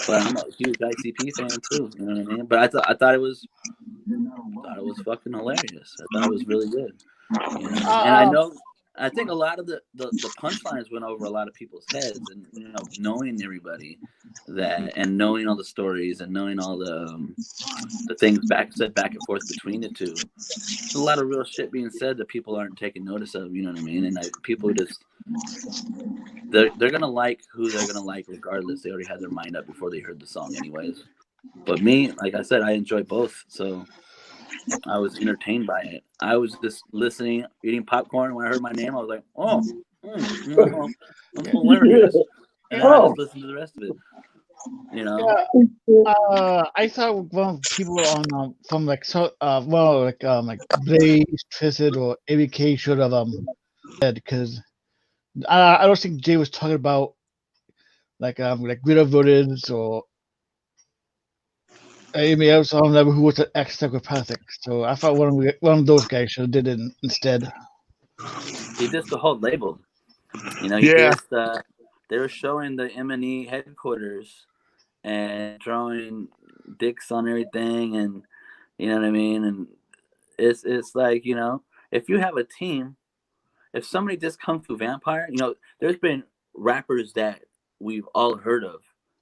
but I'm a huge ICP fan too. You know what I mean? But I thought it was fucking hilarious. I thought it was really good. And I think a lot of the punchlines went over a lot of people's heads, and knowing everybody and knowing all the stories and knowing all the things said back and forth between the two. There's a lot of real shit being said that people aren't taking notice of. You know what I mean? And people just they're gonna like who they're gonna like regardless. They already had their mind up before they heard the song, anyways. But me, like I said, I enjoy both, so I was entertained by it. I was just listening, eating popcorn. When I heard my name, I was like, "Oh, that's hilarious!" And then I just listened to the rest of it. I saw one of people on from Blaze, Twisted, or ABK should have said, because I don't think Jay was talking about Guido Voted or anybody else on level who was an ex-psychopathic. So I thought one of those guys should have did it instead. He dissed the whole label. He dissed. They were showing the M&E headquarters and drawing dicks on everything, and you know what I mean. And it's like, if you have a team, if somebody dissed Kung Fu Vampire, there's been rappers that we've all heard of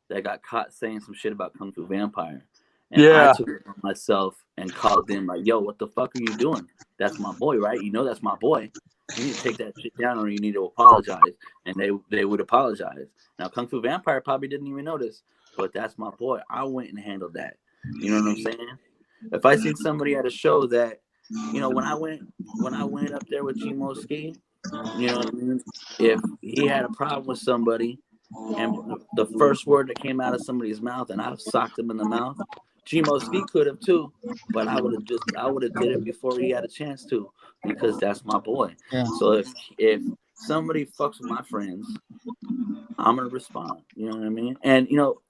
that got caught saying some shit about Kung Fu Vampire. And I Yeah. took it on myself and called them like, yo, what the fuck are you doing? That's my boy, right? You know that's my boy. You need to take that shit down or you need to apologize. And they would apologize. Now, Kung Fu Vampire probably didn't even notice, but that's my boy. I went and handled that. You know what I'm saying? If I seen somebody at a show that, you know, when I went up there with Gmo Ski, you know what I mean? If he had a problem with somebody and the first word that came out of somebody's mouth and I socked him in the mouth, Gmo Ski could have too, but I would have did it before he had a chance to, because that's my boy. Yeah. So if somebody fucks with my friends, I'm gonna respond. You know what I mean? And you know,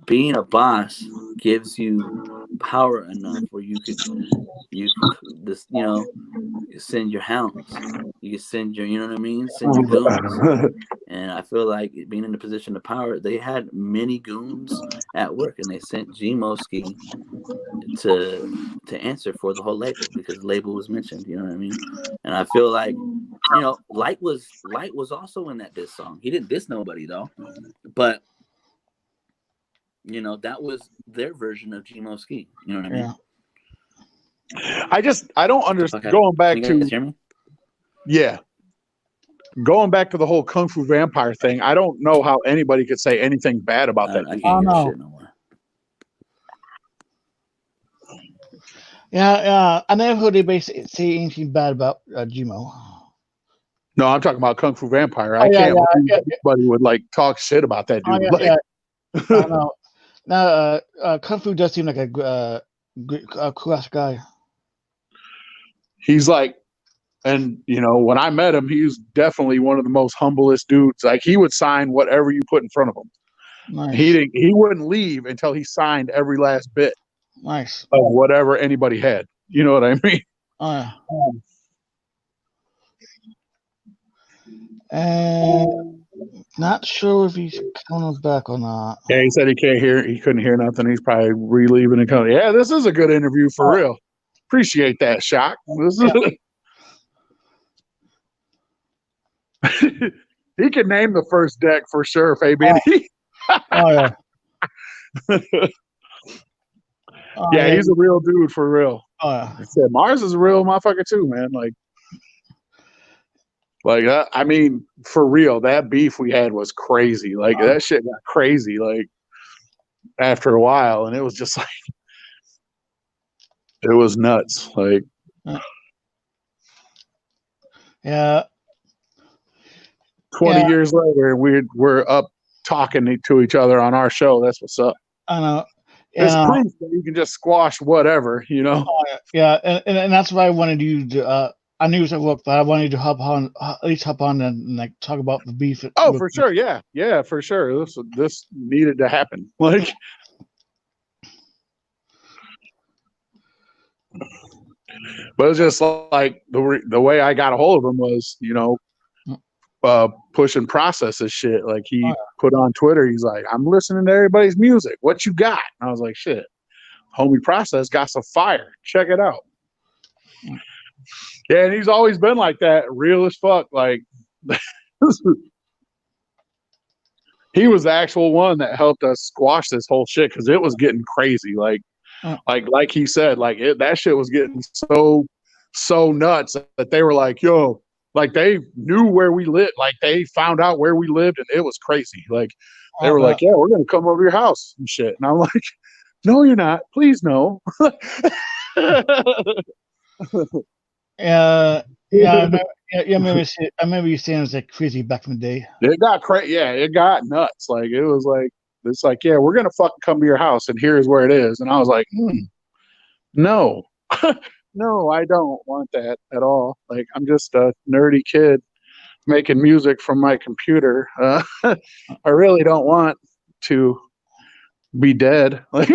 being a boss gives you power enough where you could this, you know, send your hounds, you can send your, you know what I mean, send your goons. And I feel like being in the position of power, they had many goons at work, and they sent Gmoski to answer for the whole label because the label was mentioned. You know what I mean? And I feel like, you know, Light was also in that diss song. He didn't diss nobody though, but you know that was their version of Gmoski. You know what I mean? I don't understand. Going back Can you guys to hear me? Yeah. Going back to the whole Kung Fu Vampire thing, I don't know how anybody could say anything bad about that. I can't hear shit no more. Yeah, I never heard anybody say anything bad about Gmo. No, I'm talking about Kung Fu Vampire. I can't believe anybody would like talk shit about that dude. I know. Now, Kung Fu does seem like a cool guy. He's like, and you know, when I met him, he was definitely one of the most humblest dudes. Like he would sign whatever you put in front of him. Nice. He wouldn't leave until he signed every last bit. Nice. Of whatever anybody had. You know what I mean? Not sure if he's coming back or not. Yeah, he said he couldn't hear nothing. He's probably relieving and coming. Yeah, this is a good interview for real. Appreciate that, Shock. He can name the first deck for sure, Fabian. Yeah. Yeah, he's a real dude for real. I said Mars is a real motherfucker too, man. I mean, for real, that beef we had was crazy. Like that shit got crazy. Like after a while, and it was just like it was nuts. Like, yeah. 20 years later, we're up talking to each other on our show. That's what's up. I know. It's proof that you can just squash whatever, you know. Yeah, and that's why I wanted you to. I knew it was at work, but I wanted to at least hop on and like talk about the beef. Oh, for sure, yeah, for sure. This needed to happen. Like, but it's just like the way I got a hold of him was, you know, pushing processes shit. Like he put on Twitter, he's like, I'm listening to everybody's music. What you got? And I was like, shit, homie Process got some fire. Check it out. Yeah, and he's always been like that, real as fuck. Like he was the actual one that helped us squash this whole shit because it was getting crazy. Like he said, like that shit was getting so nuts that they were like, yo, like they knew where we lived. Like they found out where we lived, and it was crazy. Like they were like, yeah, we're gonna come over your house and shit. And I'm like, no, you're not. Please no. I remember you saying it was like crazy back in the day. It got crazy. Yeah, it got nuts. Like it was like it's like, yeah, we're gonna fucking come to your house, and here's where it is. And I was like, no, no, I don't want that at all. Like I'm just a nerdy kid making music from my computer. I really don't want to be dead. Like,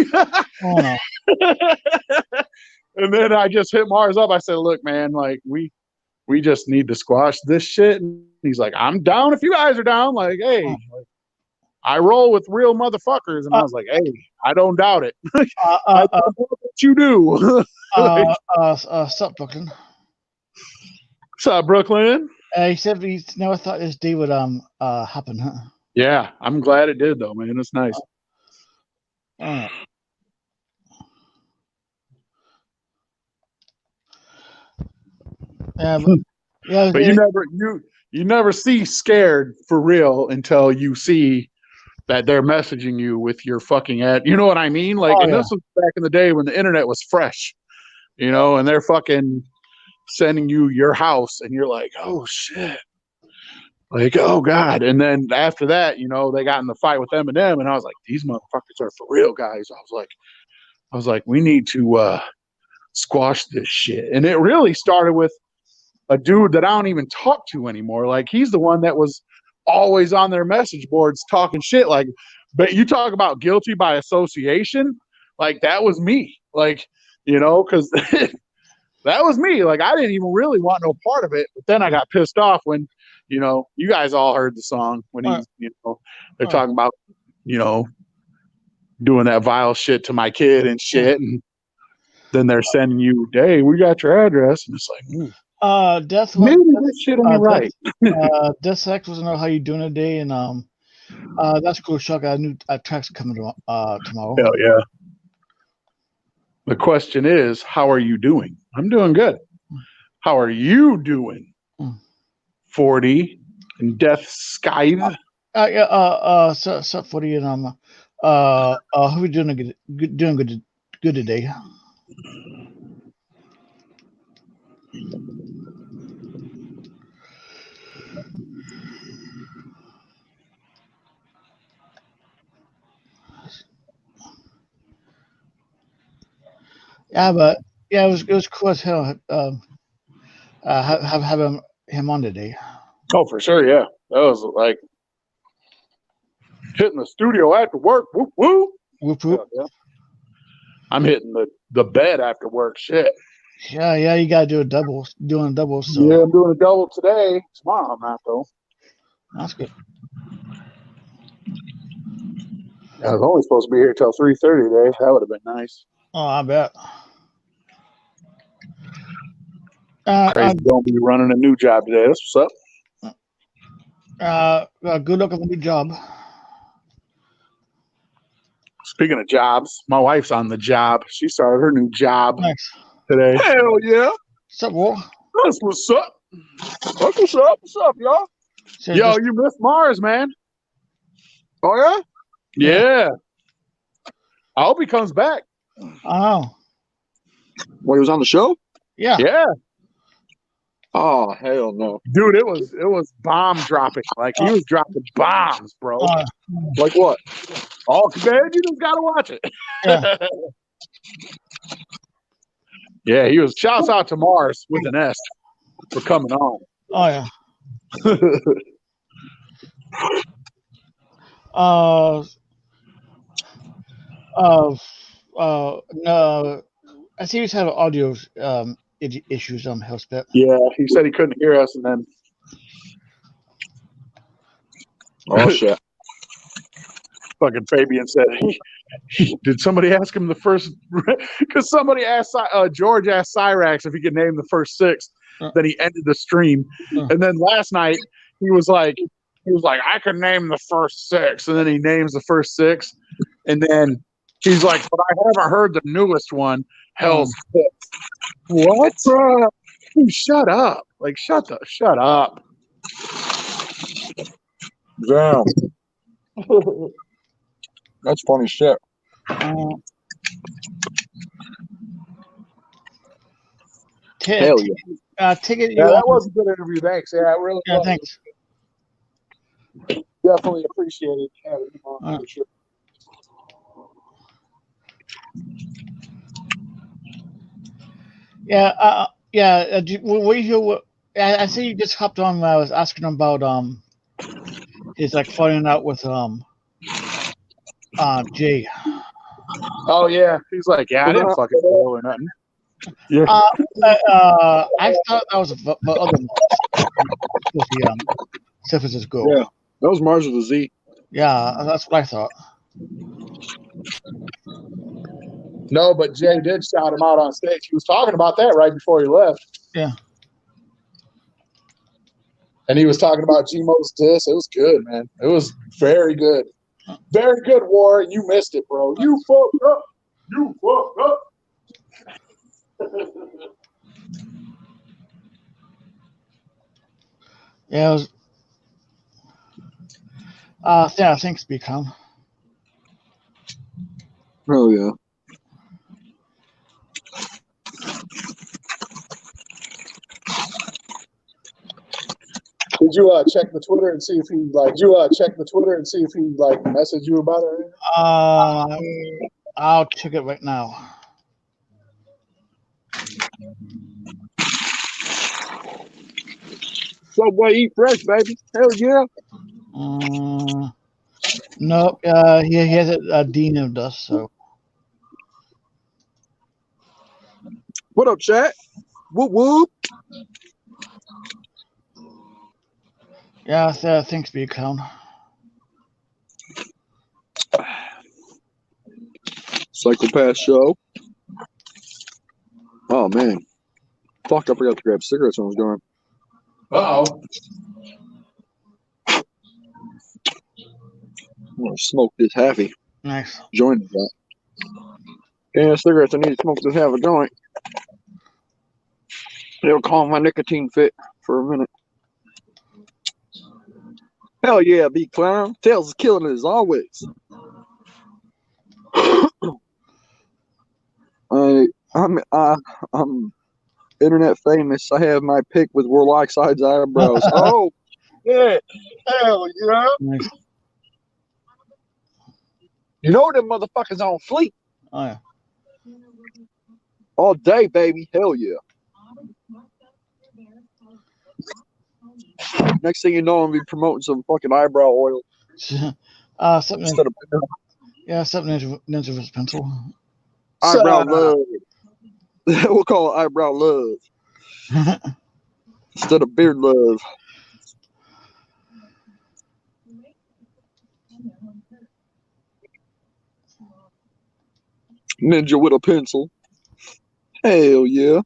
and then I just hit Mars up. I said, look, man, like we just need to squash this shit. And he's like, I'm down if you guys are down. Like, hey, like, I roll with real motherfuckers. And I was like, hey, I don't doubt it. I don't know what you do. Sup, Brooklyn? What's up, Brooklyn? He said he's never thought this day would happen, huh? Yeah, I'm glad it did though, man. It's nice. Uh, yeah, but yeah, But you never see scared for real until you see that they're messaging you with your fucking ad. You know what I mean? Like, oh and yeah, this was back in the day when the internet was fresh, and they're fucking sending you your house, and you're like, oh shit, like, oh god. And then after that, they got in the fight with Eminem, and I was like, these motherfuckers are for real, guys. I was like, we need to squash this shit. And it really started with a dude that I don't even talk to anymore. Like, he's the one that was always on their message boards talking shit. Like, but you talk about guilty by association, like that was me. Like, because that was me. Like, I didn't even really want no part of it. But then I got pissed off when, you guys all heard the song when uh, they're talking about, doing that vile shit to my kid and shit. And then they're sending you, hey, we got your address. And it's like, Death was maybe this shit ain't right. Death Sex was know how you doing today, and that's cool. Chuck, I knew tracks coming tomorrow. Hell yeah. The question is, how are you doing? I'm doing good. How are you doing? 40 and Death Sky. So 40 and who we doing good today? Yeah, but yeah, it was cool as hell. Have him on today. Oh, for sure, yeah. That was like hitting the studio after work. Whoop whoop. Whoop whoop. Yeah. I'm hitting the bed after work. Shit. Yeah, you gotta do a double. Doing a double. So yeah, I'm doing a double today. Tomorrow I'm not though. that's good. I was only supposed to be here till 3:30 today. That would have been nice. Oh, I bet. Crazy don't be running a new job today. That's what's up. Good luck on the new job. Speaking of jobs, my wife's on the job. She started her new job today. Hell yeah. What's up, War? That's what's up. What's up? What's up, y'all? Yo, you missed Mars, man. Oh yeah? Yeah. I hope he comes back. Oh. Well, he was on the show? Yeah. Yeah. Oh, hell no. Dude, it was bomb dropping. Like, he was dropping bombs, bro. Like what? Oh, man, you just gotta watch it. Yeah. Yeah, he was. Shouts out to Mars with an S for coming on. Oh yeah. No, I see he's having audio issues on Hellspit. Yeah, he said he couldn't hear us, and then Oh shit. fucking Fabian said, did somebody ask him the first? Because somebody asked George asked Cyrax if he could name the first six. Then he ended the stream, and then last night he was like, I can name the first six, and then he names the first six, and then he's like, but I haven't heard the newest one, Hell's Pit. What? Shut up! Like, shut up! Damn. That's funny shit. Hell yeah! Ticket. Yeah, that was a good interview. Thanks. Yeah, it really was. Thanks. Definitely appreciated having him on for sure. Yeah. I see you just hopped on when I was asking him about his like falling out with Jay. Oh yeah, he's like, yeah, I didn't fucking know or nothing. Yeah. I thought that was the other San Francisco. Yeah, that was Mars with a Z. Yeah, that's what I thought. No, but Jay did shout him out on stage. He was talking about that right before he left. Yeah. And he was talking about Gmo's diss. It was good, man. It was very good. Very good, War. You missed it, bro. You fucked up. You fucked up. Yeah, it was. Yeah, thanks, Become. Oh yeah. Did you check the Twitter and see if he like? Did you check the Twitter and see if he like messaged you about it? I'll check it right now. Subway eat fresh, baby. Hell yeah. No, he has it DM'd us, so. What up, chat? Whoop whoop. Yeah, thanks, Become. Psychopath show. Oh man. Fuck, I forgot to grab cigarettes when I was going. Uh-oh. I'm gonna smoke this halfy. Nice. Joint that. Yeah, cigarettes, I need to smoke this half a joint. It'll calm my nicotine fit for a minute. Hell yeah, big clown. Tails is killing it as always. I'm internet famous. I have my pick with warlock sides eyebrows. Oh, yeah. Hell yeah. Nice. You know them motherfuckers on fleek Oh, yeah. all day, baby. Hell yeah. Next thing you know, I'm gonna be promoting some fucking eyebrow oil. Something. Instead of Yeah, something Ninja with pencil. eyebrow love. We'll call it eyebrow love instead of beard love. Ninja with a pencil. Hell yeah.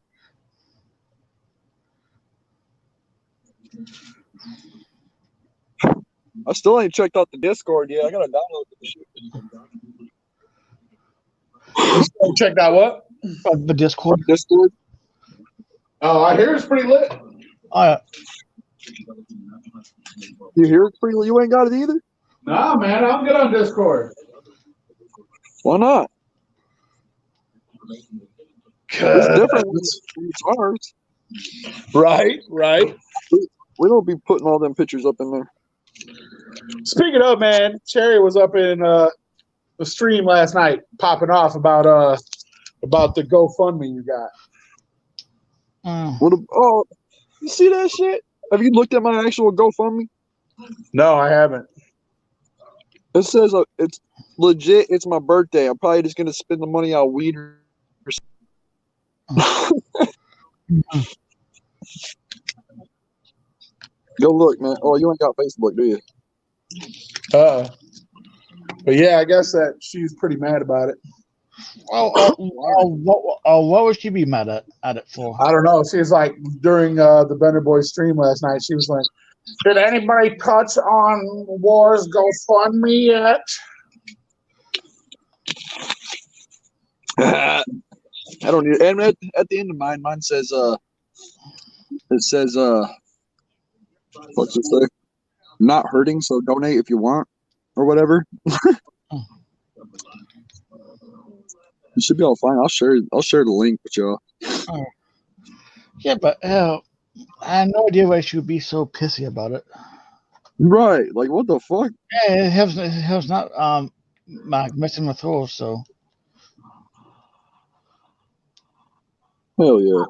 I still ain't checked out the Discord yet. I gotta download the shit. Check that what? The Discord. Discord? Oh, I hear it's pretty lit. Oh, yeah. You hear it pretty? You ain't got it either? Nah, man, I'm good on Discord. Why not? It's different when it's ours. Right. We don't be putting all them pictures up in there. Speaking of, man, Cherry was up in the stream last night, popping off about the GoFundMe you got. Oh, you see that shit? Have you looked at my actual GoFundMe? No, I haven't. It says it's legit. It's my birthday. I'm probably just gonna spend the money on weed. Go look, man. Oh, you ain't got Facebook, do you? But yeah, I guess that she's pretty mad about it. What would she be mad at it for? I don't know. She's like during the Bender Boys stream last night. She was like, "Did anybody touch on War's GoFundMe yet?" I don't need. And at the end of mine says it says what's it say? Not hurting, so donate if you want or whatever. You should be all fine. I'll share the link with y'all. Yeah, but I had no idea why she would be so pissy about it. Right, like what the fuck? Yeah, it was not messing with her, so. Hell yeah.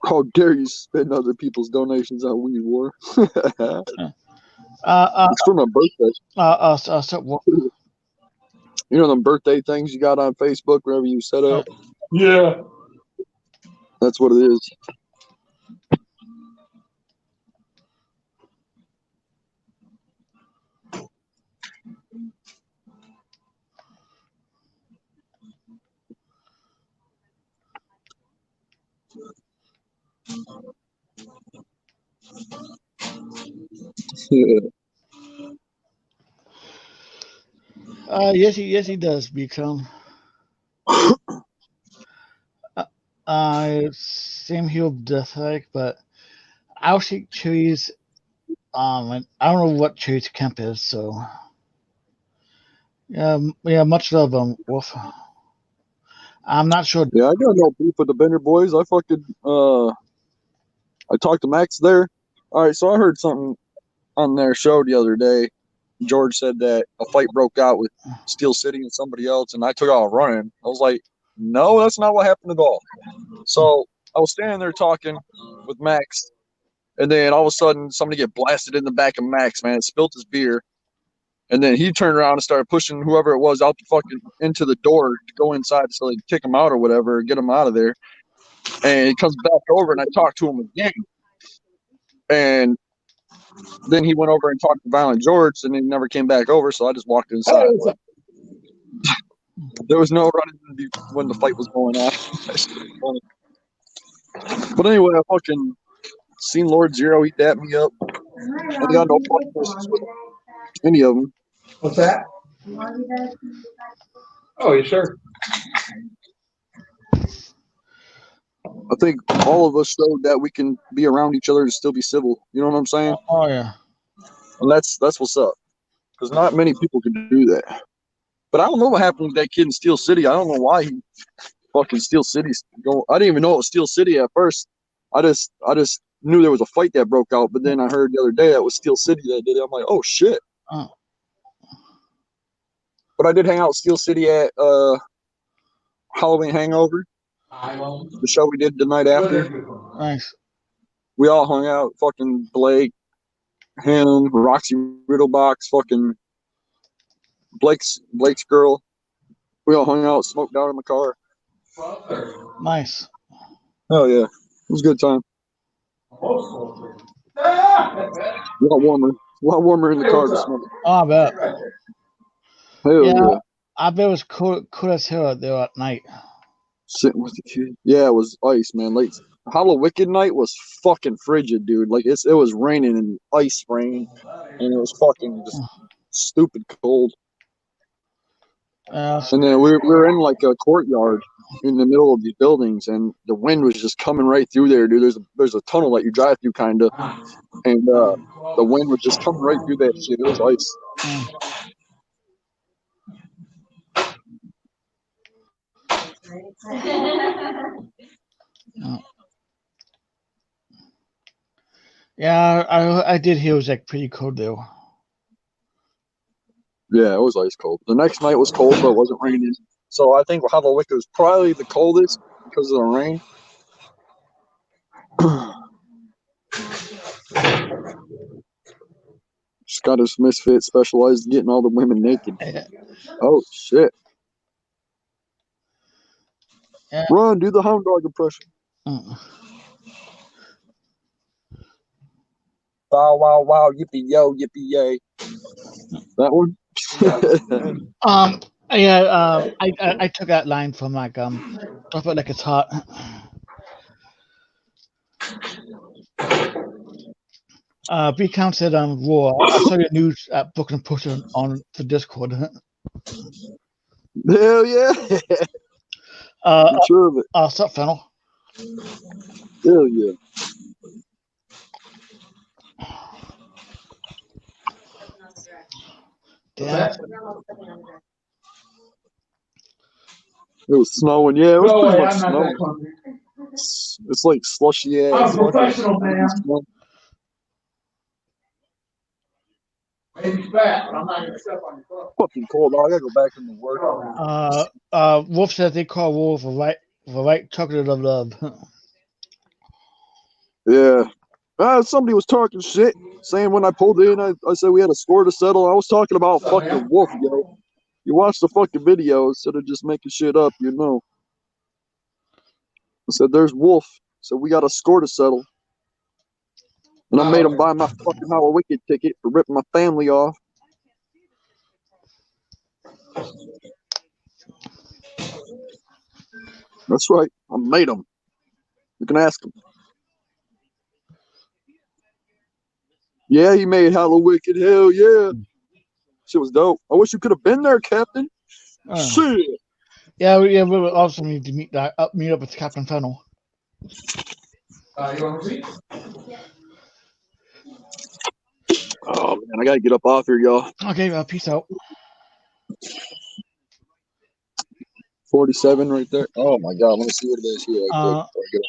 How dare you spend other people's donations on weed, War? It's for my birthday. You know them birthday things you got on Facebook wherever you set up? Yeah. That's what it is. Yeah. Yes, he does become. Same here with Deathstrike, but I'll take Cherry's. And I don't know what Cherry's camp is, so yeah. Much love, Wolf. I'm not sure. Yeah, I got no beef with the Bender boys. I talked to Max there. All right, so I heard something on their show the other day. George said that a fight broke out with Steel City and somebody else, and I took off running. I was like, no, that's not what happened at all. So I was standing there talking with Max, and then all of a sudden somebody get blasted in the back of Max, man. It spilt his beer. And then he turned around and started pushing whoever it was out the fucking into the door to go inside so they kick him out or whatever, get him out of there. And he comes back over and I talked to him again. And then he went over and talked to Violent George and he never came back over, so I just walked inside. There was no running when the fight was going on. But anyway, I fucking seen Lord Zero. He dapped me up. I got no fucking business with any of them. What's that? Oh, you sure? I think all of us showed that we can be around each other and still be civil. You know what I'm saying? Oh yeah. And that's what's up. Because not many people can do that. But I don't know what happened with that kid in Steel City. I don't know why he fucking Steel City's going. I didn't even know it was Steel City at first. I just knew there was a fight that broke out. But then I heard the other day that was Steel City that did it. I'm like, oh shit. Oh. But I did hang out with Steel City at Halloween Hangover, the show we did the night after. Nice. We all hung out. Fucking Blake, him, Roxy Riddlebox, fucking Blake's girl. We all hung out, smoked out in the car. Nice. Oh yeah, it was a good time. A lot warmer in the car to smoke. Oh, I bet. Hell yeah. I bet it was cool as hell out there at night. Sitting with the kid. Yeah, it was ice, man. Like Hollow Wicked night was fucking frigid, dude. Like it was raining and ice rain, and it was fucking just stupid cold. And then we were in like a courtyard in the middle of these buildings, and the wind was just coming right through there, dude. There's a tunnel that you drive through, kind of, and the wind was just coming right through that shit. It was ice. Yeah, I did hear it was like pretty cold though. Yeah, it was ice cold. The next night was cold, but it wasn't raining. So I think Hollow Wicked was probably the coldest because of the rain. Scottish Misfit specialized in getting all the women naked. Oh shit! Yeah. Run, do the hound dog impression. Wow, wow, wow, yippee yo, yippee yay. That one? Yeah, I took that line from like Drop It Like It's Hot. B Count said Raw. I saw your news at Brooklyn Post on the Discord. Hell yeah. I'm sure of it. What's up, Fennel? Hell yeah. Damn. It was snowing. Yeah, it was pretty much I'm not snowing. that hungry. It's like slushy ass. I'm a professional, man. Maybe fat, but I'm not gonna step on your foot. Fucking cold. I gotta go back into work. Wolf said they call Wolf a right chocolate of love. Yeah. Somebody was talking shit, saying when I pulled in, I said we had a score to settle. I was talking about fucking Wolf, yo. You watch the fucking video instead of just making shit up, you know. I said, there's Wolf. So we got a score to settle. And I made him buy my fucking Hollow Wicked ticket for ripping my family off. That's right. I made him. You can ask him. Yeah, he made Hella Wicked. Hell yeah. Shit was dope. I wish you could have been there, Captain. Shit. Yeah, we would also need to meet up with Captain Fennel. You want to see? Oh man, I gotta get up off here, y'all. Okay, peace out. 47 right there. Oh my god, let me see what it is here right quick before I get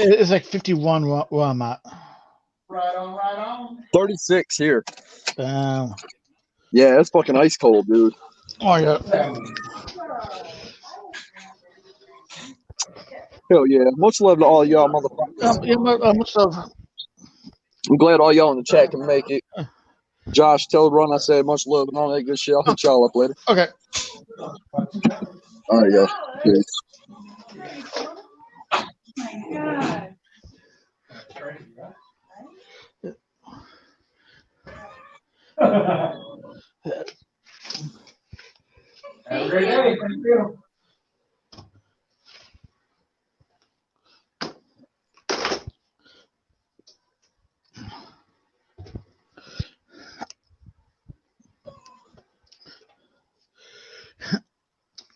up. It's like 51 where I'm at. Right on. 36 here. Damn. Yeah, it's fucking ice cold, dude. Oh yeah. Hell yeah. Much love to all y'all motherfuckers. Yeah, much love. I'm glad all y'all in the chat can make it. Josh, tell Ron I said much love and all that good shit. I'll hit y'all up later. Okay. All right, y'all. Peace. Have a great day. Thank you.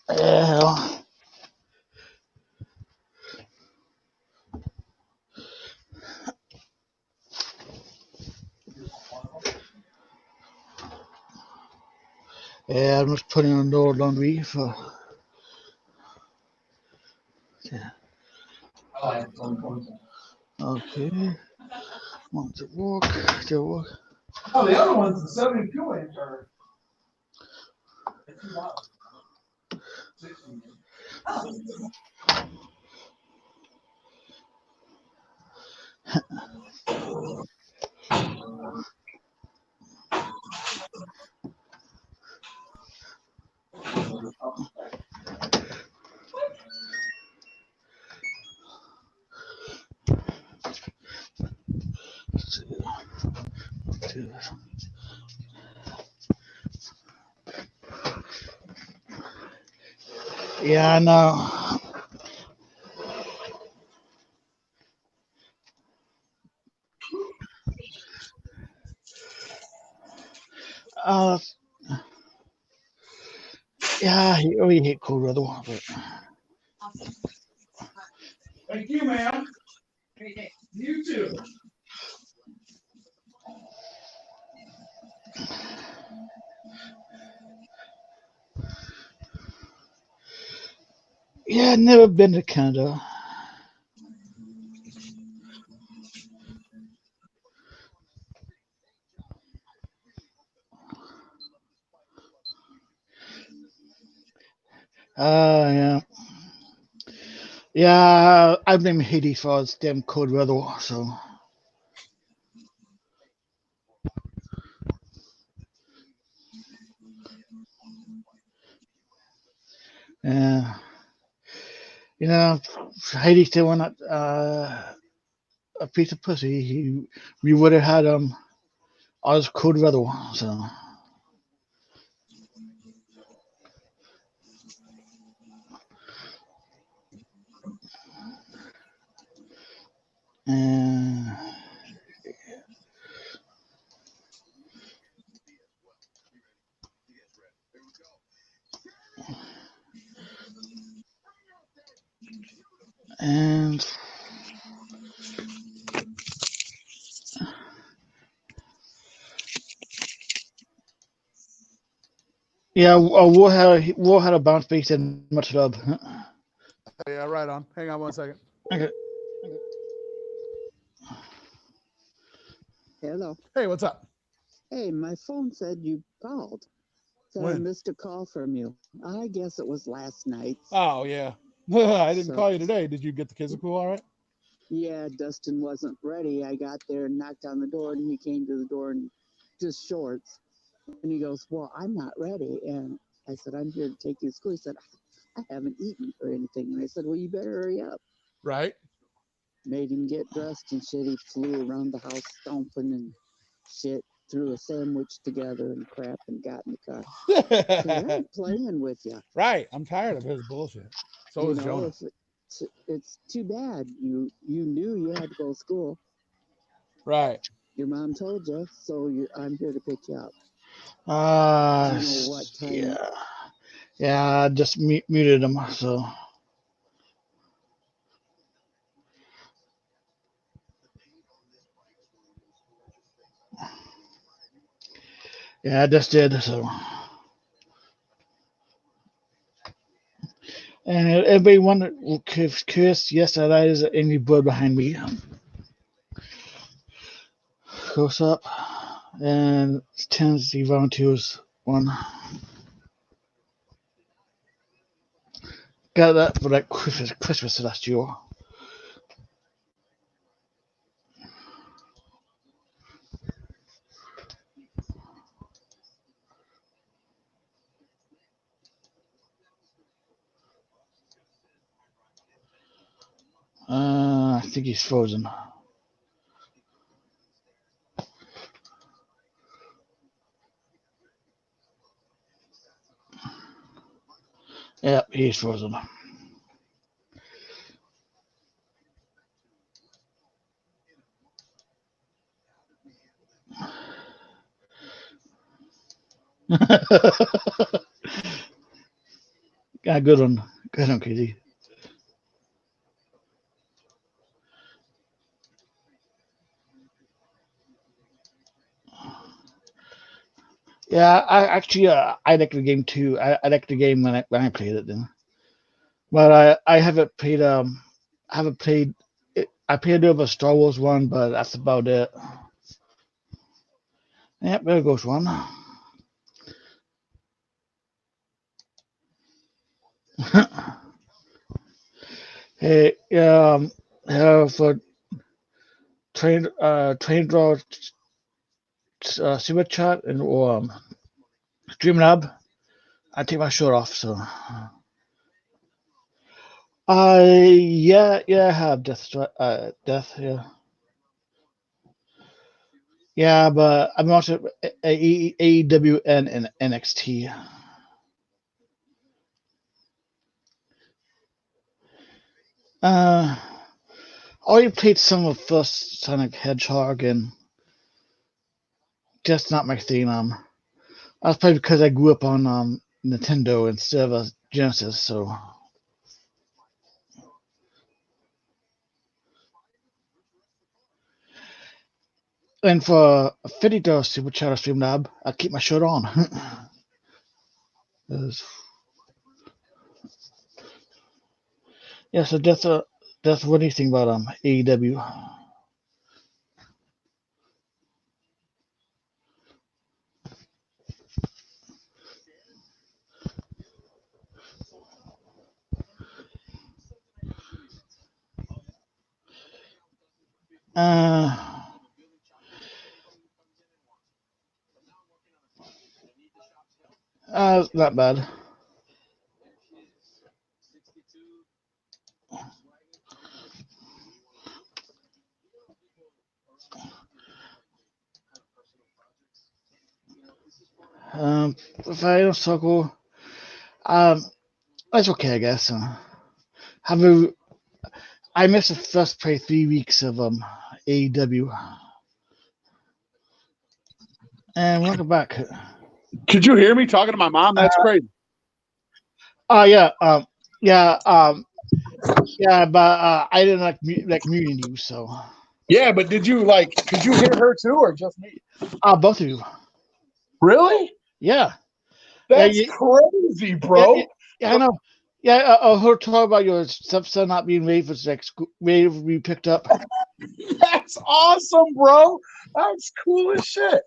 Yeah. Yeah, I'm just putting on the laundry for. Yeah. Okay. Want to walk. To walk. Oh, the other one's the 72 inch or 60. Yeah, I know. Yeah, we hate cold weather, but Thank you, ma'am. You too. yeah, I've never been to Canada. Yeah. Yeah, I've been in Haiti for its damn cold weather, so. Yeah. You know, Haiti still went a piece of pussy. We would have had all this cold weather, so. And and yeah, we'll have a bounce base and much love. Yeah, right on. Hang on one second. Okay. Hello. Hey, what's up? Hey, my phone said you called. So I When? missed a call from you. I guess it was last night. Oh, yeah. I didn't So- call you today. Did you get the physical all right? Yeah, Dustin wasn't ready. I got there and knocked on the door, and he came to the door in just shorts. And he goes, "Well, I'm not ready." And I said, "I'm here to take you to school." He said, "I haven't eaten or anything." And I said, "Well, you better hurry up." Right. Made him get dressed and shit. He flew around the house stomping and shit. Threw a sandwich together and crap and got in the car. So I'm playing with you. Right. I'm tired of his bullshit. So You is know, Jonah. it's too bad. You knew you had to go to school. Right. Your mom told you, so I'm here to pick you up. Uh, I know what time. yeah. Yeah, I just muted him, so. Yeah, I just did, so. And everybody wondered, curious, yes, that is an angry bird behind me. Goes up, and Tennessee Volunteers won. Got that for like Christmas last year. I think he's frozen. Yep, he's frozen. Yeah, good one. Good one, Katie. Yeah, I like the game too. I like the game when I played it then. But I haven't played I haven't played it. I played a bit of a Star Wars one, but that's about it. Yep, there goes one. Hey, for train draw super chat and or Streamlab, I take my shirt off. So, I have death, yeah, yeah, but I'm also AEW and NXT. I already played some of first Sonic Hedgehog, and just not my thing. That's probably because I grew up on Nintendo instead of a Genesis. So, and for a $50 super chat or Streamlab, I keep my shirt on. Yeah, so that's what do you think about AEW? Uh, not bad. If I don't circle, um, that's okay, I guess. Have a, I missed the first play 3 weeks of AEW, and welcome back. Could you hear me talking to my mom? That's crazy. Oh yeah, yeah, yeah, but I didn't like muting you, so. Yeah, but could you hear her too, or just me? Both of you. Really? Yeah. That's Yeah, crazy, bro. yeah, I know. Yeah, I heard talk about your stepson not being ready for ready to be picked up. That's awesome, bro. That's cool as shit.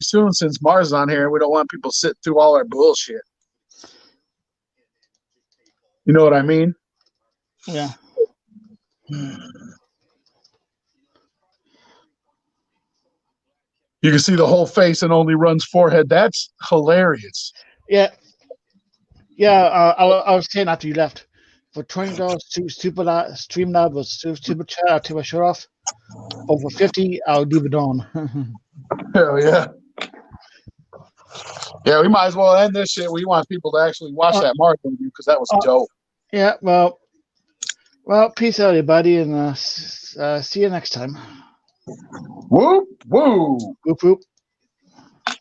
Soon, since Mars is on here, we don't want people sitting through all our bullshit. You know what I mean? Yeah. You can see the whole face and only runs forehead. That's hilarious. Yeah. Yeah. I was saying after you left, for $20 super Streamlab was super chat, I'll take my shirt off. Over 50, I'll leave it on. Hell yeah. Yeah, we might as well end this shit. We want people to actually watch that Mars interview because that was dope. Yeah, well, Well, peace out, everybody, and see you next time. Whoop woo. Whoop whoop.